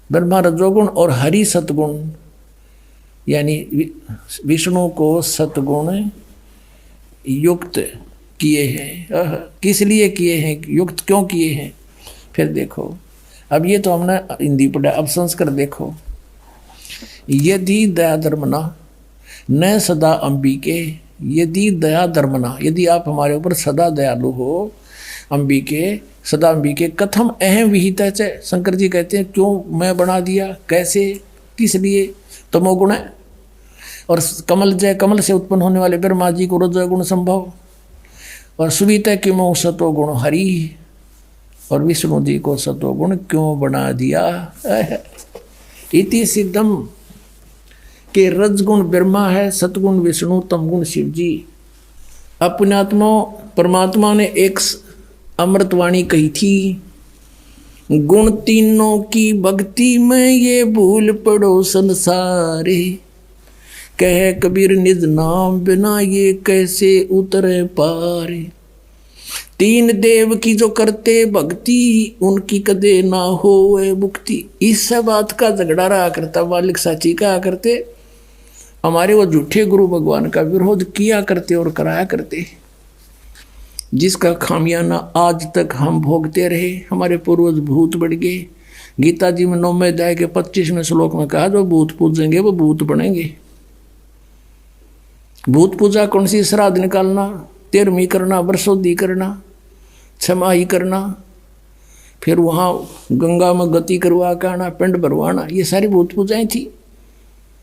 ब्रह्मा रजोगुण और हरि सतगुण, यानी विष्णु को सतगुण युक्त किए हैं। किस लिए किए हैं, युक्त क्यों किए हैं? फिर देखो, अब ये तो हमने हिंदी पढ़ा, अब संस्कृत देखो। यदि दया धर्मना न सदा अंबिके, यदि दया धर्मना, यदि आप हमारे ऊपर सदा दयालु हो, अंबिके सदा अंबिके कथम अहम विहिता च, शंकर जी कहते हैं क्यों मैं बना दिया, कैसे, किस लिए? तमोगुण है। और कमल जय, कमल से उत्पन्न होने वाले ब्रह्मा जी को रजोगुण संभव, और सुविता किमो सतोगुण हरि, और विष्णु जी को सतोगुण क्यों बना दिया? इति सिद्धम के रजगुण ब्रह्मा है, सतगुण विष्णु, तमगुण शिव जी। अपनात्मा परमात्मा ने एक अमृतवाणी कही थी, गुण तीनों की भक्ति में ये भूल पड़ो संसारे, कहे कबीर निज नाम बिना ये कैसे उतरे पारे। 3 देव की जो करते भक्ति, उनकी कदे ना होए मुक्ति। इस बात का झगड़ा रहा करता मालिक साची कहा करते, हमारे वो झूठे गुरु भगवान का विरोध किया करते और कराया करते, जिसका खामियाना आज तक हम भोगते रहे। हमारे पूर्वज भूत बढ़ गए। गीता जी में 9वें अध्याय के 25वें श्लोक में कहा, जो भूत पूजेंगे वो भूत बनेंगे। भूत पूजा कौन सी? श्राद्ध निकालना, 13वीं करना, वर्षोद्धि करना, छमाही करना, फिर वहाँ गंगा में गति करवा के आना, पिंड भरवाना, ये सारी भूत पूजाएं थी।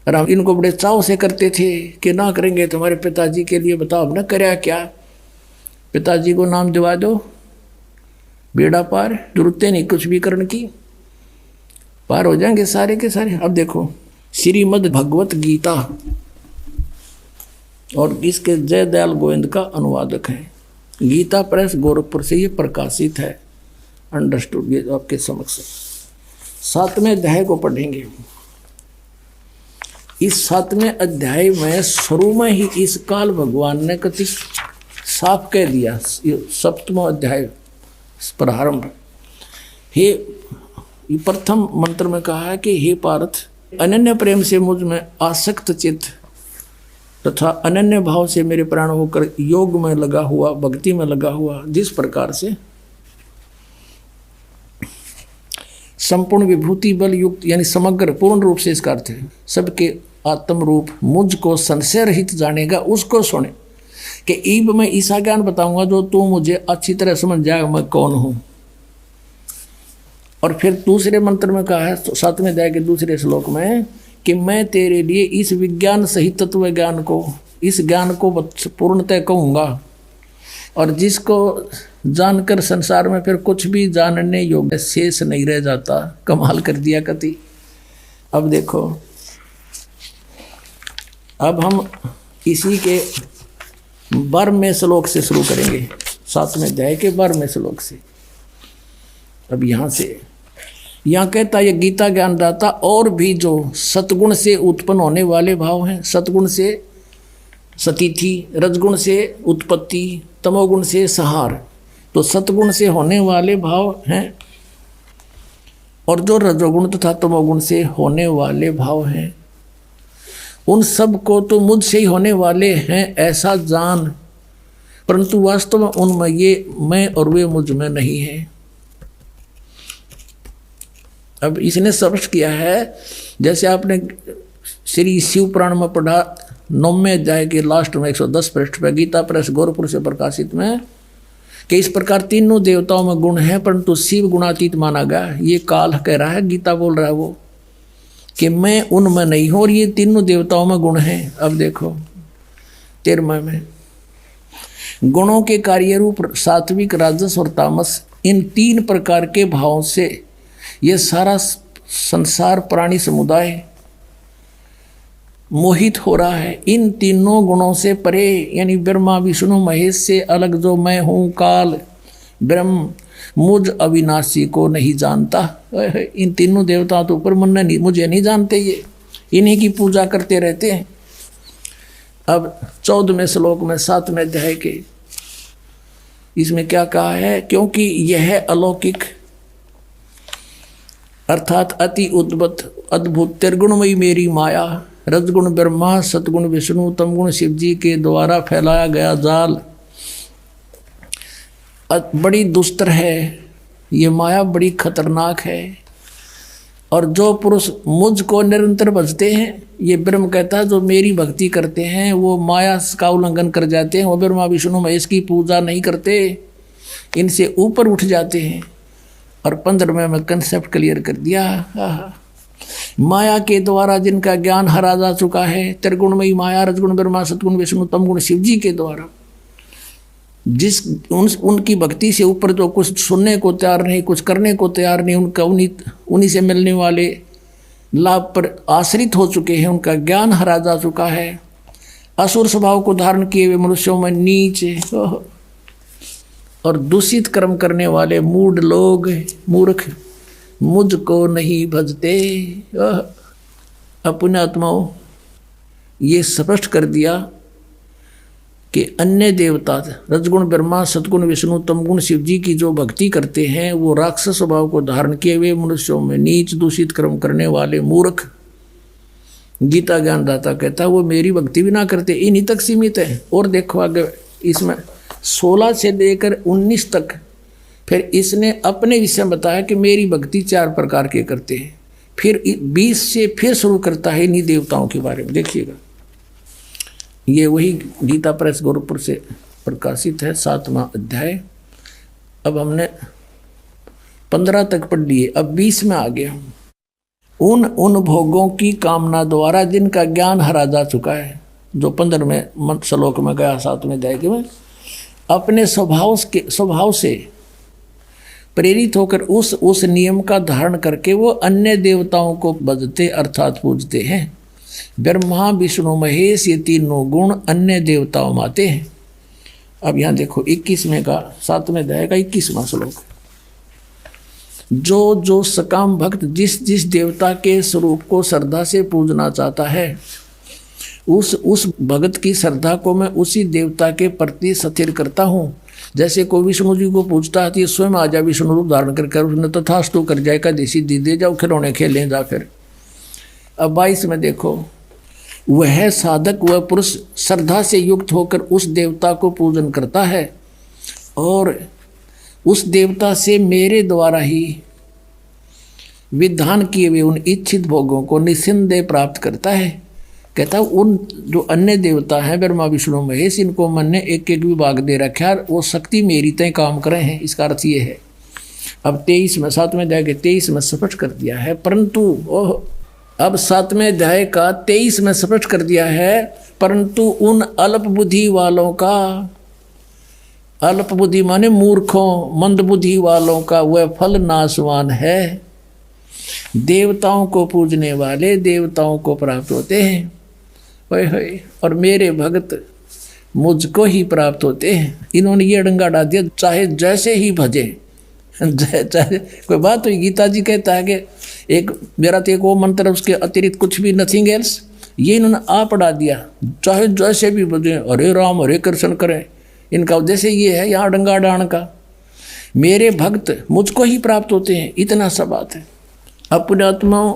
और हम इनको बड़े चाव से करते थे कि ना करेंगे तुम्हारे पिताजी के लिए, बताओ हमने કર્યા क्या? पिताजी को नाम दिवा दो, बेड़ा पार, जरूरत नहीं कुछ भी करने की, पार हो जाएंगे सारे के सारे। अब देखो श्रीमद् भगवत गीता, और इसके जय दयाल गोविंद का अनुवादक है। गीता प्रेस गोरखपुर से ये प्रकाशित है। अंडरस्टूड? ये आपके समक्ष 7वें अध्याय को पढ़ेंगे। इस 7वें अध्याय में शुरू में ही इस काल भगवान ने कति साफ कह दिया। 7वां अध्याय प्रारंभ, हे प्रथम मंत्र में कहा है कि हे पार्थ, अनन्य प्रेम से मुझ में आसक्त चित्त तथा अनन्य भाव से मेरे प्राण होकर योग में लगा हुआ, भक्ति में लगा हुआ, जिस प्रकार से संपूर्ण विभूति बल युक्त, यानी समग्र पूर्ण रूप से इसका अर्थ है सबके आत्म रूप मुझको संशय रहित जानेगा, उसको सुने। कि ईब मैं ऐसा ज्ञान बताऊंगा जो तू मुझे अच्छी तरह समझ जाएगा मैं कौन हूं। और फिर दूसरे मंत्र में कहा है 7वें अध्याय के दूसरे श्लोक में कि मैं तेरे लिए इस विज्ञान सहित तत्व ज्ञान को, इस ज्ञान को पूर्णतः कहूँगा, और जिसको जानकर संसार में फिर कुछ भी जानने योग्य शेष नहीं रह जाता। कमाल कर दिया कति। अब देखो, अब हम इसी के 12वें श्लोक से शुरू करेंगे, 7वें अध्याय के 12वें श्लोक से। अब यहाँ कहता है, ये गीता ज्ञानदाता और भी जो सतगुण से उत्पन्न होने वाले भाव हैं, सतगुण से सतीथि, रजगुण से उत्पत्ति, तमोगुण से संहार, तो सतगुण से होने वाले भाव हैं, और जो रजोगुण तथा तमोगुण से होने वाले भाव हैं, उन सब को तो मुझसे ही होने वाले हैं ऐसा जान, परंतु वास्तव में उनमें ये मैं और वे मुझ में नहीं है। अब इसने स्पष्ट किया है, जैसे आपने श्री शिव पुराण में पढ़ा 9वें अध्याय के लास्ट में 110 पृष्ठ पर, गीता प्रेस गोरखपुर से प्रकाशित में, कि इस प्रकार तीनों देवताओं में गुण है परंतु शिव गुणातीत माना गया। ये काल कह रहा है, गीता बोल रहा है वो, कि मैं उनमें नहीं हूँ और ये तीनों देवताओं में गुण हैं। अब देखो 13वें में, गुणों के कार्य रूप सात्विक, राजस और तामस, इन 3 प्रकार के भावों से ये सारा संसार प्राणी समुदाय मोहित हो रहा है। इन तीनों गुणों से परे, यानी ब्रह्मा विष्णु महेश से अलग जो मैं हूँ, काल ब्रह्म, मुझ अविनाशी को नहीं जानता। इन तीनों देवताओं तो ऊपर मुझे नहीं जानते, ये इन्हीं की पूजा करते रहते हैं। अब 14वें श्लोक में 7वें अध्याय के, इसमें क्या कहा है, क्योंकि यह अलौकिक अर्थात अति अद्भुत त्रिगुणमयी मेरी माया, रजगुण ब्रह्मा, सतगुण विष्णु, तमगुण शिव जी के द्वारा फैलाया गया जाल बड़ी दुस्तर है। ये माया बड़ी खतरनाक है, और जो पुरुष मुझ को निरंतर भजते हैं, ये ब्रह्म कहता है, जो मेरी भक्ति करते हैं वो माया का उल्लंघन कर जाते हैं, वो ब्रह्मा विष्णु महेश की पूजा नहीं करते, इनसे ऊपर उठ जाते हैं। और 15वें में कंसेप्ट क्लियर कर दिया। माया के द्वारा जिनका ज्ञान हरा जा चुका है, त्रिगुणमयी माया, रजगुण ब्रह्मा, सतगुण विष्णु, तमगुण शिव जी के द्वारा, उनकी भक्ति से ऊपर जो कुछ सुनने को तैयार नहीं, कुछ करने को तैयार नहीं, उनका उन्हीं से मिलने वाले लाभ पर आश्रित हो चुके हैं, उनका ज्ञान हरा जा चुका है। असुर स्वभाव को धारण किए हुए मनुष्यों में नीच और दूषित कर्म करने वाले मूढ़ लोग, मूर्ख, मुझको नहीं भजते। अपने आत्माओं, ये स्पष्ट कर दिया कि अन्य देवता, रजगुण ब्रह्मा, सतगुण विष्णु, तमगुण शिव जी की जो भक्ति करते हैं, वो राक्षस स्वभाव को धारण किए हुए मनुष्यों में नीच, दूषित कर्म करने वाले मूर्ख, गीता ज्ञानदाता कहता है वो मेरी भक्ति भी ना करते, इन्हीं तक सीमित है। और देखो आगे इसमें 16 से लेकर 19 तक फिर इसने अपने विषय में बताया कि मेरी भक्ति 4 प्रकार के करते हैं। फिर 20 से फिर शुरू करता है इन्हीं देवताओं के बारे में। देखिएगा, ये वही गीता प्रेस गोरखपुर से प्रकाशित है 7वां अध्याय। अब हमने 15 तक पढ़ लिए, अब 20 में आ गया। उन भोगों की कामना द्वारा जिनका ज्ञान हरा जा चुका है, जो 15वें श्लोक में गया 7वें अध्याय के में, अपने स्वभाव से प्रेरित होकर उस नियम का धारण करके वो अन्य देवताओं को भजते अर्थात पूजते हैं। ब्रह्मा विष्णु महेश ये तीनों गुण अन्य देवताओं में आते हैं। अब यहाँ देखो 21वें का 7वें अध्याय का 21वां श्लोक, जो सकाम भक्त जिस देवता के स्वरूप को श्रद्धा से पूजना चाहता है, उस भगत की श्रद्धा को मैं उसी देवता के प्रति स्थिर करता हूँ। जैसे कोई विष्णु जी को पूछता है तो स्वयं आ जा विष्णु रूप धारण कर उसने तथास्तु कर जाए का देसी दे जाओ खिलौने खेलें जा। फिर अब 22 में देखो, वह साधक वह पुरुष श्रद्धा से युक्त होकर उस देवता को पूजन करता है और उस देवता से मेरे द्वारा ही विधान किए हुए उन इच्छित भोगों को निस्संदेह प्राप्त करता है। कहता उन जो अन्य देवता हैं ब्रह्मा विष्णु महेश, इनको मन ने एक एक विभाग दे रखा है, वो शक्ति मेरी तय काम करे हैं। इसका अर्थ ये है। अब 23 में 7वें अध्याय के 23 में स्पष्ट कर दिया है, परंतु अब 7वें अध्याय का 23 में स्पष्ट कर दिया है, परंतु उन अल्प बुद्धि वालों का, अल्प बुद्धि माने मूर्खों मंद बुद्धि वालों का वह फल नाशवान है। देवताओं को पूजने वाले देवताओं को प्राप्त होते हैं, वही और मेरे भक्त मुझको ही प्राप्त होते हैं। इन्होंने ये डंगा डाल दिया, चाहे जैसे ही भजे, चाहे कोई बात हुई। गीता जी कहता है कि एक मेरा तो एक वो मंत्र, उसके अतिरिक्त कुछ भी, नथिंग एल्स। ये इन्होंने आ पढ़ा दिया, चाहे जैसे भी भजे, हरे राम हरे कृष्ण करें। इनका उद्देश्य ये है यहाँ डंगा डाण का। मेरे भक्त मुझको ही प्राप्त होते हैं, इतना सा बात है। अपने आत्माओं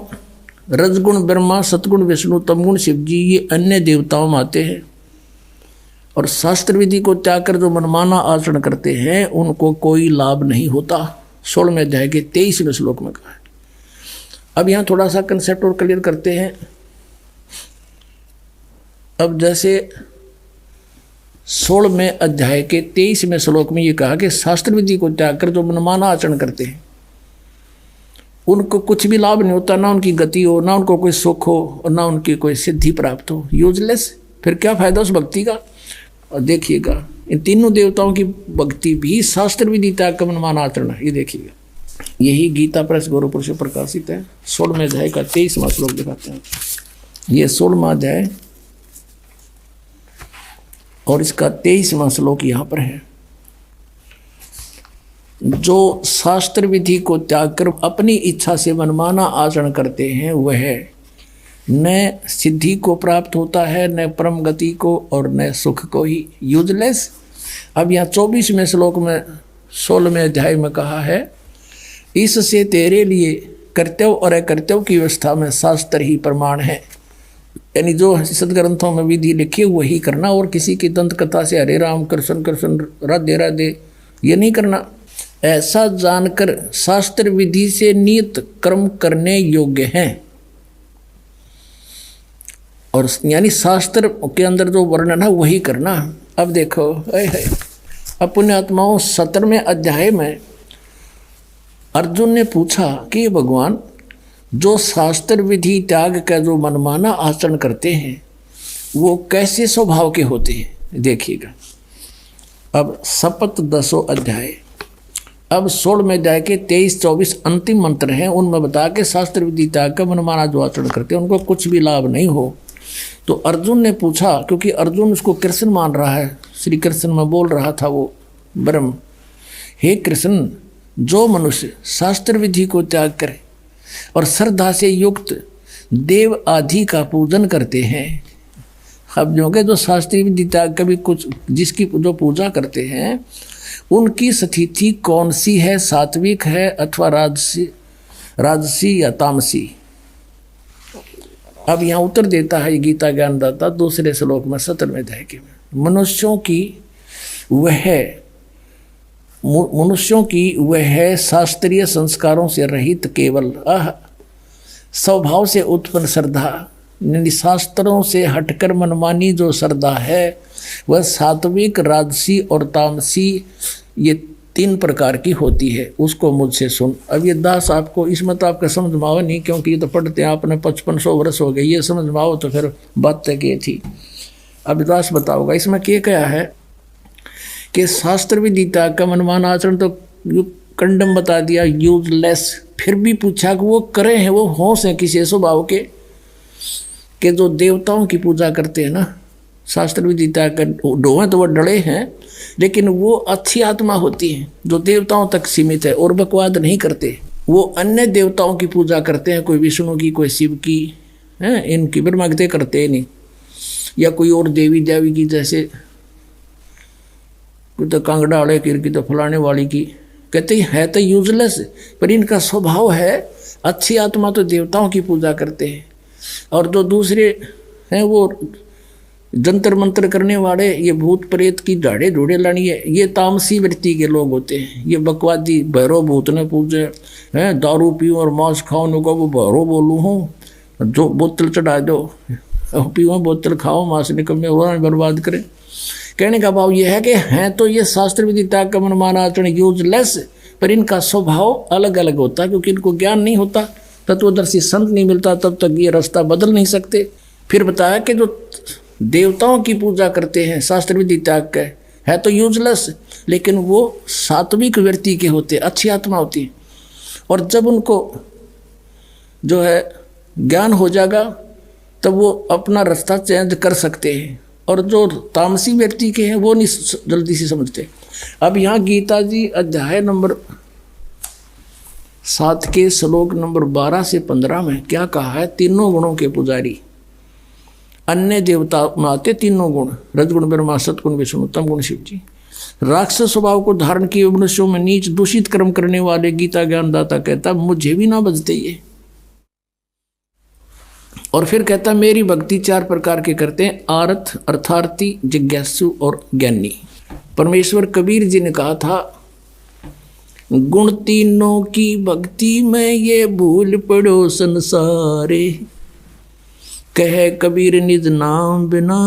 रजगुण ब्रह्मा, सतगुण विष्णु, तमगुण शिव जी, ये अन्य देवताओं में आते हैं। और शास्त्र विधि को त्याग कर जो मनमाना आचरण करते हैं उनको कोई लाभ नहीं होता। 16वें अध्याय के 23वें श्लोक में कहा है। अब यहाँ थोड़ा सा कंसेप्ट और क्लियर करते हैं। अब जैसे 16वें अध्याय के 23वें श्लोक में ये कहा कि शास्त्र विधि को त्याग कर जो मनमाना आचरण करते हैं उनको कुछ भी लाभ नहीं होता, ना उनकी गति हो, ना उनको कोई सुख हो, और ना उनकी कोई सिद्धि प्राप्त हो। यूजलेस। फिर क्या फायदा उस भक्ति का। और देखिएगा इन तीनों देवताओं की भक्ति भी शास्त्र विधि त्याग का मनमाना आचरण है। ये देखिएगा, यही गीता प्रेस गोरखपुर से प्रकाशित है। 16वें अध्याय का 23वां श्लोक दिखाते हैं। ये 16वां अध्याय और इसका 23वां श्लोक यहाँ पर है। जो शास्त्र विधि को त्याग कर अपनी इच्छा से मनमाना आचरण करते हैं वह न सिद्धि को प्राप्त होता है, न परम गति को, और न सुख को ही। यूजलेस। अब यहाँ 24वें श्लोक में 16वें अध्याय में कहा है, इससे तेरे लिए कर्तव्य और अकर्तव्य की व्यवस्था में शास्त्र ही प्रमाण है। यानी जो सदग्रंथों में विधि लिखी वही करना, और किसी की दंत कथा से हरे राम कृष्ण कृष्ण राधे राधे ये नहीं करना। ऐसा जानकर शास्त्र विधि से नियत कर्म करने योग्य हैं। और यानी शास्त्र के अंदर जो वर्णन है वही करना। अब देखो अपने आत्माओं 17वें अध्याय में अर्जुन ने पूछा कि भगवान जो शास्त्र विधि त्याग का जो मनमाना आचरण करते हैं वो कैसे स्वभाव के होते हैं। देखिएगा अब शपथ 10वां अध्याय, अब 16वें अध्याय के 23-24 अंतिम मंत्र हैं। उनमें बता के शास्त्र विधि त्याग का मनमाना जो आचरण करते हैं उनको कुछ भी लाभ नहीं हो। तो अर्जुन ने पूछा, क्योंकि अर्जुन उसको कृष्ण मान रहा है, श्री कृष्ण में बोल रहा था वो ब्रह्म, हे कृष्ण जो मनुष्य शास्त्र विधि को त्याग करे और श्रद्धा से युक्त देव आदि का पूजन करते हैं। अब जो के जो शास्त्रीय विधि त्याग कभी कुछ जिसकी जो पूजा करते हैं उनकी स्थिति कौन सी है, सात्विक है अथवा राजसी या तामसी। अब यहाँ उत्तर देता है गीता ज्ञानदाता दूसरे श्लोक में 17वें अध्याय के में, मनुष्यों की वह शास्त्रीय संस्कारों से रहित केवल स्वभाव से उत्पन्न श्रद्धा, शास्त्रों से हटकर मनमानी जो श्रद्धा है वह सात्विक, राजसी और तामसी ये 3 प्रकार की होती है। उसको मुझसे सुन। अब ये दास आपको इसमें तो आपका समझ में आवा नहीं, क्योंकि ये तो पढ़ते हैं आपने 5500 वर्ष हो गए, ये समझ में आओ तो फिर बात तक ये थी। अब दास बताओगा इसमें क्या है कि शास्त्र विधि त्याग का मनमाना आचरण तो कंडम बता दिया, यूजलेस। फिर भी पूछा कि वो करे हैं, वो होश हैं किसी स्वभाव के जो देवताओं की पूजा करते हैं ना, शास्त्र विधि त्याग कर डोहे तो वो डरे हैं, लेकिन वो अच्छी आत्मा होती है जो देवताओं तक सीमित है और बकवाद नहीं करते। वो अन्य देवताओं की पूजा करते हैं, कोई विष्णु की, कोई शिव की, हैं इनकी ब्रह्मगते करते नहीं, या कोई और देवी देवी की, जैसे कोई तो कांगड़ा वाले की तो फलाने वाली की, कहते हैं तो यूजलेस, पर इनका स्वभाव है अच्छी आत्मा तो देवताओं की पूजा करते हैं। और जो दूसरे हैं वो जंतर मंत्र करने वाले, ये भूत प्रेत की झाड़े ढूढ़े लानी है, ये तामसी वृत्ति के लोग होते हैं। ये बकवादी भैरव भूत ने पूजे हैं, दारू पीऊँ और मांस खाओ न को वो भैरव बोलूँ हूँ, जो बोतल चढ़ा दो, पीओ बोतल खाओ, मांस निकम्मे और बर्बाद करें। कहने का भाव ये है कि हैं तो ये शास्त्र विधि त्याग का मनमाना आचरण यूजलेस, पर इनका स्वभाव अलग अलग होता है, क्योंकि इनको ज्ञान नहीं होता। तत्वदर्शी संत नहीं मिलता तब तक ये रास्ता बदल नहीं सकते। फिर बताया कि जो देवताओं की पूजा करते हैं शास्त्र विधि त्याग के, है तो यूजलेस, लेकिन वो सात्विक व्यक्ति के होते, अच्छी आत्मा होती है। और जब उनको जो है ज्ञान हो जाएगा तब वो अपना रास्ता चेंज कर सकते हैं। और जो तामसी व्यक्ति के हैं वो नहीं जल्दी से समझते। अब यहाँ गीता जी अध्याय नंबर 7 के श्लोक नंबर 12 से 15 में क्या कहा है? तीनों गुणों के पुजारी, अन्य देवता में आते तीनों गुण, रजगुण ब्रह्मा, सतगुण विष्णु, तम गुण शिव जी। राक्षस स्वभाव को धारण किए मनुष्यों में नीच दूषित कर्म करने वाले गीता ज्ञानदाता कहता मुझे भी ना बजते ये। और फिर कहता मेरी भक्ति 4 प्रकार के करते हैं, आर्थ, अर्थार्थी, जिज्ञासु और ज्ञानी। परमेश्वर कबीर जी ने कहा था गुण तीनों की भक्ति में ये भूल पड़ो संसारे, कहे कबीर निज नाम बिना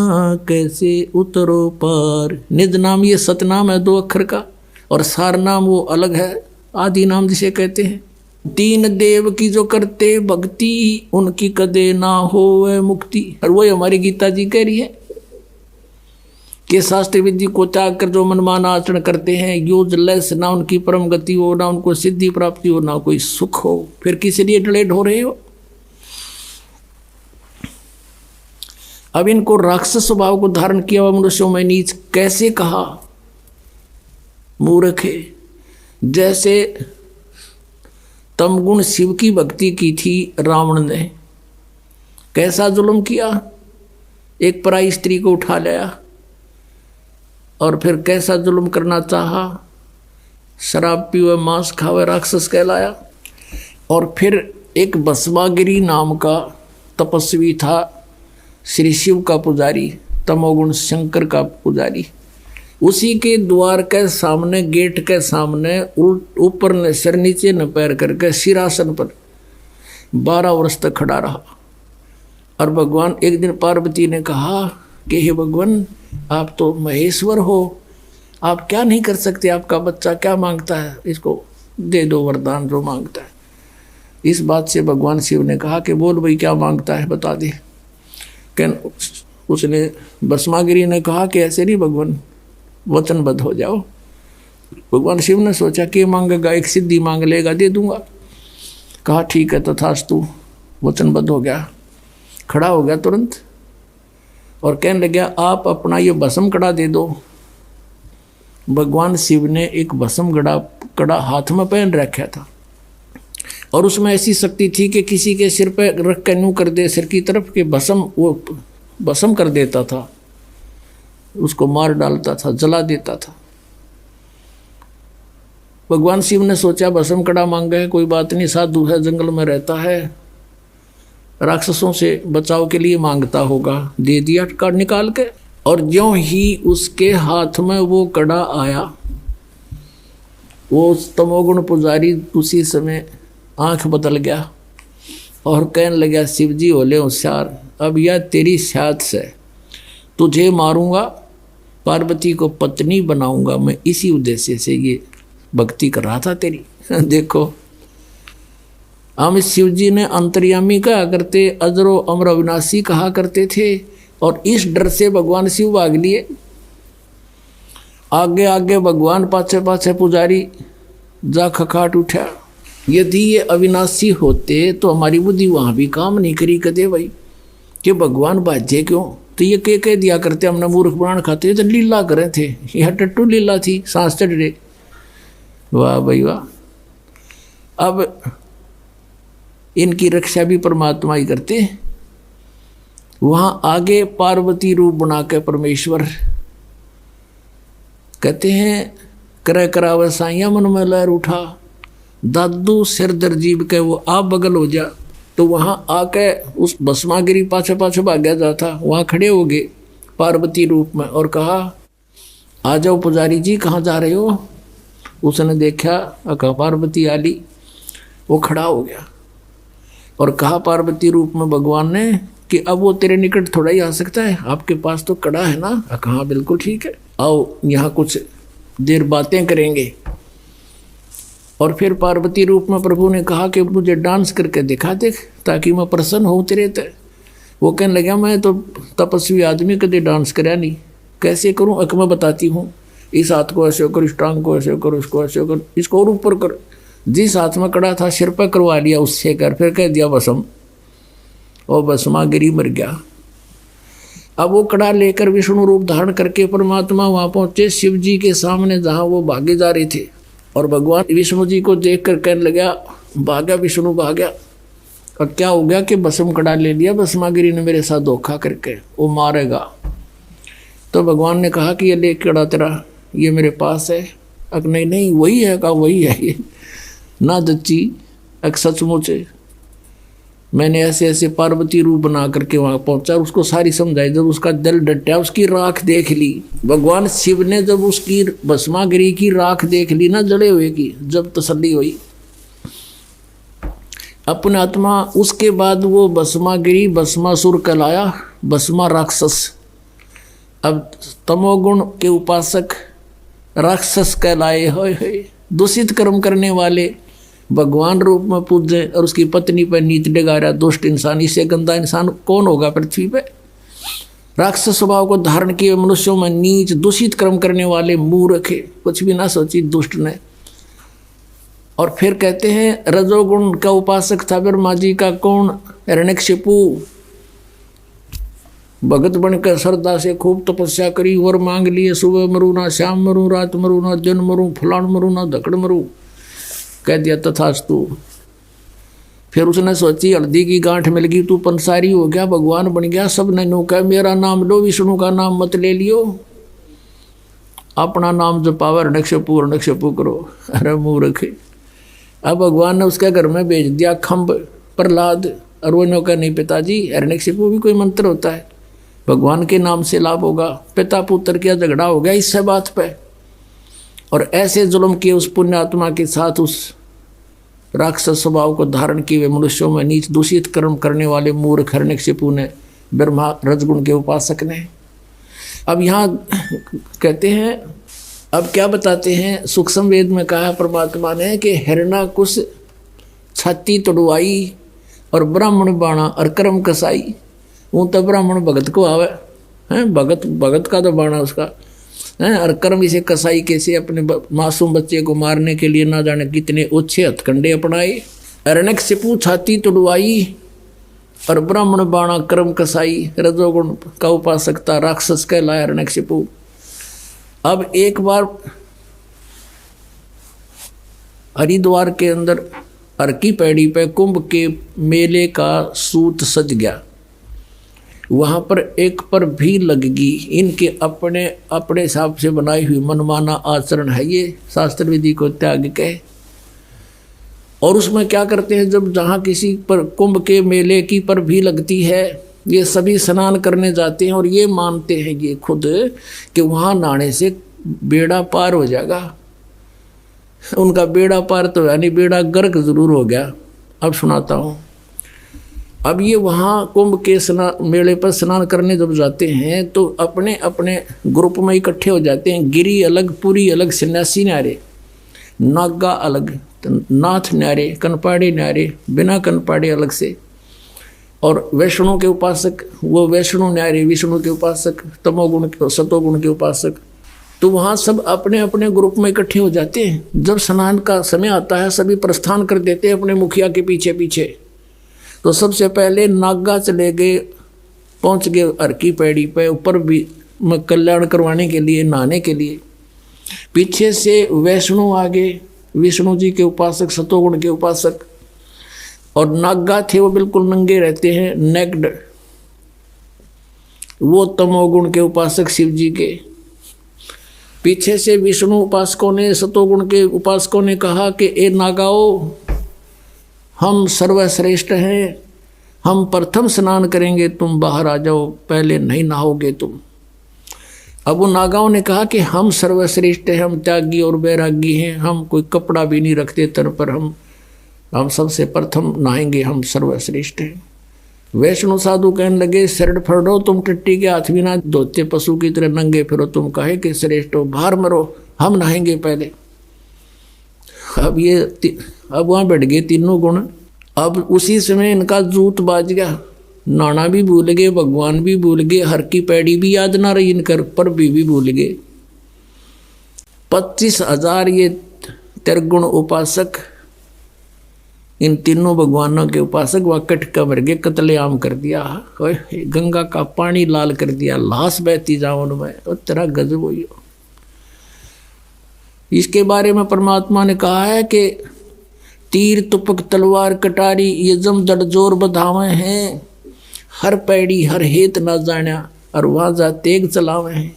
कैसे उतरो पार। निज नाम ये सतनाम है 2 अक्षर का, और सार नाम वो अलग है, आदि नाम जिसे कहते हैं। 3 देव की जो करते भक्ति उनकी कदे ना होवे मुक्ति। और वही हमारी गीता जी कह रही है कि शास्त्र विधि को त्याग कर जो मनमाना आचरण करते हैं यूजलेस, ना उनकी परम गति हो, ना उनको सिद्धि प्राप्ति हो, ना कोई सुख हो। फिर किस लिए डिलेड हो रहे हो? अब इनको राक्षस स्वभाव को धारण किया हुआ मनुष्यों में नीच कैसे कहा? मूर्ख है। जैसे तमगुण शिव की भक्ति की थी रावण ने, कैसा जुल्म किया, एक पराई स्त्री को उठा लिया और फिर कैसा जुल्म करना चाहा, शराब पीवे मांस खावे राक्षस कहलाया। और फिर एक भस्मागिरी नाम का तपस्वी था, श्री शिव का पुजारी, तमोगुण शंकर का पुजारी, उसी के द्वार के सामने, गेट के सामने ऊपर न सिर नीचे न पैर करके सिरासन पर 12 वर्ष तक खड़ा रहा। और भगवान एक दिन पार्वती ने कहा कि हे भगवान आप तो महेश्वर हो, आप क्या नहीं कर सकते, आपका बच्चा क्या मांगता है, इसको दे दो वरदान जो मांगता है। इस बात से भगवान शिव ने कहा कि बोल भाई क्या मांगता है बता दे। उसने भस्मागिरी ने कहा कि ऐसे नहीं भगवान, वचनबद्ध हो जाओ। भगवान शिव ने सोचा कि मांगेगा, एक सिद्धि मांग लेगा, दे दूंगा। कहा ठीक है तथास्तु, वचनबद्ध हो गया, खड़ा हो गया तुरंत और कहने लगा आप अपना ये भस्म कड़ा दे दो। भगवान शिव ने एक भस्म कड़ा हाथ में पहन रखा था और उसमें ऐसी शक्ति थी कि किसी के सिर पे रख के यूं कर दे सिर की तरफ के भस्म कर देता था, उसको मार डालता था, जला देता था। भगवान शिव ने सोचा भस्म कड़ा मांगा है, कोई बात नहीं, साधु है, जंगल में रहता है, राक्षसों से बचाव के लिए मांगता होगा। दे दिया कड़ा निकाल के। और ज्यों ही उसके हाथ में वो कड़ा आया, वो तमोगुण पुजारी उसी समय आंख बदल गया और कहने लगा शिव जी होले होशियार, अब यह तेरी साथ से तुझे मारूंगा, पार्वती को पत्नी बनाऊंगा मैं, इसी उद्देश्य से ये भक्ति कर रहा था तेरी। देखो हम शिव जी ने अंतर्यामी कहा करते, अजरो अमर अविनाशी कहा करते थे और इस डर से भगवान शिव भाग लिए। आगे आगे भगवान, पाछे पाछे पुजारी जा खखाट उठा। यदि ये अविनाशी होते तो हमारी बुद्धि वहाँ भी काम नहीं करी कदे भाई कि भगवान बाजे क्यों। तो ये कह दिया करते हमने मूर्ख प्राण खाते, तो लीला करे थे, यह टट्टू लीला थी, सांस चढ़ रहे। वाह भाई वाह। अब इनकी रक्षा भी परमात्मा ही करते। वहाँ आगे पार्वती रूप बना के परमेश्वर कहते हैं कर करावे साइया मन में लहर उठा, दादू सिर दर्जीब के वो आप बगल हो जा। तो वहाँ आके उस भस्मागिरी पाछे पाछे भाग्या जाता, वहाँ खड़े हो गए पार्वती रूप में और कहा आ जाओ पुजारी जी, कहाँ जा रहे हो। उसने देखा, कहा पार्वती आली, वो खड़ा हो गया और कहा पार्वती रूप में भगवान ने कि अब वो तेरे निकट थोड़ा ही आ सकता है, आपके पास तो कड़ा है ना। कहा बिल्कुल ठीक है, आओ यहाँ कुछ देर बातें करेंगे। और फिर पार्वती रूप में प्रभु ने कहा कि मुझे डांस करके दिखा दे ताकि मैं प्रसन्न हूँ तेरे ते। वो कहने लगा मैं तो तपस्वी आदमी कभी डांस कराया नहीं, कैसे करूँ? अक मैं बताती हूँ, इस हाथ को ऐसे कर, इस टांग को ऐसे कर, इसको ऐसे कर, इसको और ऊपर कर। जिस हाथ में कड़ा था सिर पर करवा लिया उससे कर, फिर कह दिया भस्म, और भस्मा गिरी मर गया। अब वो कड़ा लेकर विष्णु रूप धारण करके परमात्मा वहाँ पहुँचे शिव जी के सामने जहाँ वो भागे जा रहे थे। और भगवान विष्णु जी को देख कर कहने लगा, भागा विष्णु भागा। अब क्या हो गया कि भस्म कड़ा ले लिया, भस्मागिरी ने मेरे साथ धोखा करके, वो मारेगा। तो भगवान ने कहा कि ये ले कड़ा तेरा, ये मेरे पास है। अक नहीं नहीं वही है, कहा वही है ये ना दच्ची, अक सचमुच है। मैंने ऐसे ऐसे पार्वती रूप बना करके वहाँ पहुँचा, उसको सारी समझाई। जब उसका दिल डटा, उसकी राख देख ली, भगवान शिव ने जब उसकी भस्मागिरी की राख देख ली ना जले हुए की, जब तसल्ली हुई अपने आत्मा, उसके बाद वो भस्मागिरी भस्मासुर कहलाया, भस्मा राक्षस। अब तमोगुण के उपासक राक्षस कहलाए। होए दूषित कर्म करने वाले भगवान रूप में पूजे और उसकी पत्नी पर नीत डगा रहा दुष्ट इंसान। इससे गंदा इंसान कौन होगा पृथ्वी पे? राक्षस स्वभाव को धारण किए मनुष्यों में नीच दूषित कर्म करने वाले मूर्ख, कुछ भी ना सोची दुष्ट ने। और फिर कहते हैं रजोगुण का उपासक था ब्रह्मा जी का कौन? हिरण्यकशिपु। भगत बनकर श्रद्धा से खूब तपस्या करी, वर मांग लिए, सुबह मरू ना, शाम मरू, रात मरू ना, दिन मरू, फलान मरू ना, धकड़ मरू। कह दिया तथास्तु। फिर उसने सोची हल्दी की गांठ मिल गई, तू पंसारी हो गया, भगवान बन गया। सब ने नो कहा मेरा नाम लो, विष्णु का नाम मत ले लियो, अपना नाम जपावा, हिरण्यकशिपु करो। अरे मूर्ख। अब भगवान ने उसके घर में भेज दिया खम्भ प्रहलाद, और वो नो कहा नहीं पिताजी, हिरण्यकशिपु भी कोई मंत्र होता है, भगवान के नाम से लाभ होगा। पिता पुत्र का झगड़ा हो गया इससे बात पे, और ऐसे जुल्म किए उस पुण्यात्मा के साथ, उस राक्षस स्वभाव को धारण किए हुए मनुष्यों में नीच दूषित कर्म करने वाले मूर्ख हिरण्यकशिपु ने, ब्रह्मा रजगुण के उपासक ने। अब यहाँ कहते हैं, अब क्या बताते हैं, सूक्ष्म वेद में कहा परमात्मा ने कि हिरण्यकुश छाती तोड़वाई और ब्राह्मण बाणा और कर्म कसाई। वो तो ब्राह्मण भगत को आवे हैं, भगत का तो बाणा उसका है, और कर्म इसे कसाई कैसे अपने मासूम बच्चे को मारने के लिए ना जाने कितने ओछे हथकंडे अपनाए। हिरण्यकशिपु छाती तुड़वाई और ब्राह्मण बाणा कर्म कसाई, रजोगुण का उपासक था, राक्षस कहलाया हिरण्यकशिपु। अब एक बार हरिद्वार के अंदर हर की पैड़ी पे कुंभ के मेले का सूत सज गया। वहाँ पर एक पर भी लगगी, इनके अपने अपने हिसाब से बनाई हुई मनमाना आचरण है ये, शास्त्र विधि को त्याग के। और उसमें क्या करते हैं, जब जहाँ किसी पर कुंभ के मेले की पर भी लगती है, ये सभी स्नान करने जाते हैं और ये मानते हैं ये खुद कि वहाँ नहाने से बेड़ा पार हो जाएगा। उनका बेड़ा पार तो यानी बेड़ा गर्क जरूर हो गया। अब सुनाता हूँ। अब ये वहाँ कुंभ के मेले पर स्नान करने जब जाते हैं तो अपने अपने ग्रुप में इकट्ठे हो जाते हैं। गिरी अलग, पुरी अलग, सन्यासी न्यारे, नागा अलग, नाथ न्यारे, कनपाड़े न्यारे, बिना कनपाड़े अलग से, और वैष्णु के उपासक वो वैष्णु न्यारे, विष्णु के उपासक, तमोगुण सतोगुण के उपासक। तो वहाँ सब अपने अपने ग्रुप में इकट्ठे हो जाते हैं। जब स्नान का समय आता है सभी प्रस्थान कर देते हैं अपने मुखिया के पीछे पीछे। तो सबसे पहले नागा चले गए, पहुंच गए हर की पैड़ी पे, ऊपर भी कल्याण करवाने के लिए, नहाने के लिए। पीछे से वैष्णु आ गए, विष्णु जी के उपासक, सतोगुण के उपासक। और नागा थे वो बिल्कुल नंगे रहते हैं, नेक्ड, वो तमोगुण के उपासक शिव जी के। पीछे से विष्णु उपासकों ने, सतोगुण के उपासकों ने कहा कि ए नागाओ, हम सर्वश्रेष्ठ हैं, हम प्रथम स्नान करेंगे, तुम बाहर आ जाओ, पहले नहीं नहाओगे तुम। अब उन नागाओं ने कहा कि हम सर्वश्रेष्ठ हैं, हम त्यागी और बैरागी हैं, हम कोई कपड़ा भी नहीं रखते तन पर, हम सबसे प्रथम नहाएंगे, हम सर्वश्रेष्ठ हैं। वैष्णु साधु कहने लगे, शरण फड़ो, तुम टट्टी के हाथ भी ना धोते, पशु की तरह नंगे फिरो, तुम कहे कि श्रेष्ठ हो, बाहर मरो, हम नहाएंगे पहले। अब वहाँ बैठ गए तीनों गुण। अब उसी समय इनका जूत बाज गया, नाना भी भूल गए, भगवान भी भूल गए, हर की पैड़ी भी याद ना रही इनकर, पर भी भूल गए। 25,000 ये त्रिगुण उपासक, इन तीनों भगवानों के उपासक वह कटका भर गए, कत्लेआम कर दिया। गंगा का पानी लाल कर दिया, लाश बहती जाओ उनमें, और तेरा गजब हुई। इसके बारे में परमात्मा ने कहा है कि तीर तुपक तलवार कटारी ये जम दड़ जोर बधावे हैं, हर पैड़ी हर हेत ना जाना, और वहाँ जा तेग चलावे हैं।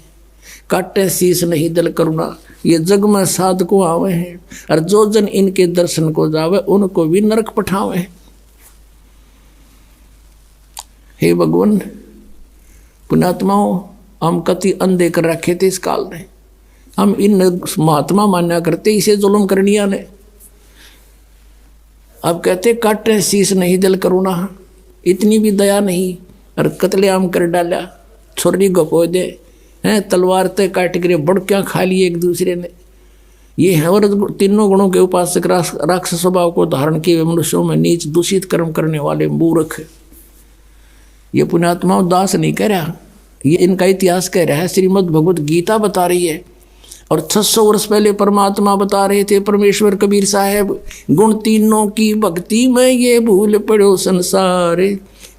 काटे शीस नहीं दल करुणा, ये जग में साध को आवे हैं, और जो जन इनके दर्शन को जावे उनको भी नरक पठावे हैं। हे भगवान, पुण्यात्माओं, हम कति अंधे कर रखे थे इस काल ने। हम इन महात्मा मान्या करते इसे जुल्म करनिया ने। अब कहते काटे शीस नहीं दल करुणा, इतनी भी दया नहीं, और कत्लेआम कर डाला, छोरी गपो दे हैं, तलवार ते काट कर बड़कियाँ खा ली एक दूसरे ने। ये है और तीनों गुणों के उपासक राक्षस स्वभाव को धारण किए मनुष्यों में नीच दूषित कर्म करने वाले मूर्ख। ये पुण्यात्माओं दास नहीं कह रहा, ये इनका इतिहास कह रहा है। श्रीमद् भगवत गीता बता रही है, और 600 वर्ष पहले परमात्मा बता रहे थे, परमेश्वर कबीर साहब, गुण तीनों की भक्ति में ये भूल पड़ो संसार,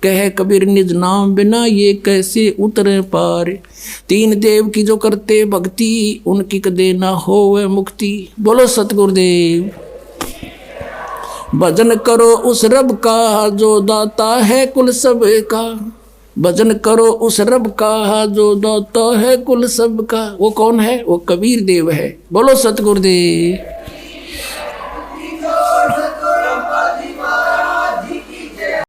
कह कबीर निज नाम बिना ये कैसे उतरे पार। तीन देव की जो करते भक्ति, उनकी कदे ना होवे मुक्ति। बोलो सतगुरुदेव। भजन करो उस रब का जो दाता है कुल सब का, भजन करो उस रब का जो दाता है कुल सब का। वो कौन है? वो कबीर देव है। बोलो सतगुरुदेव।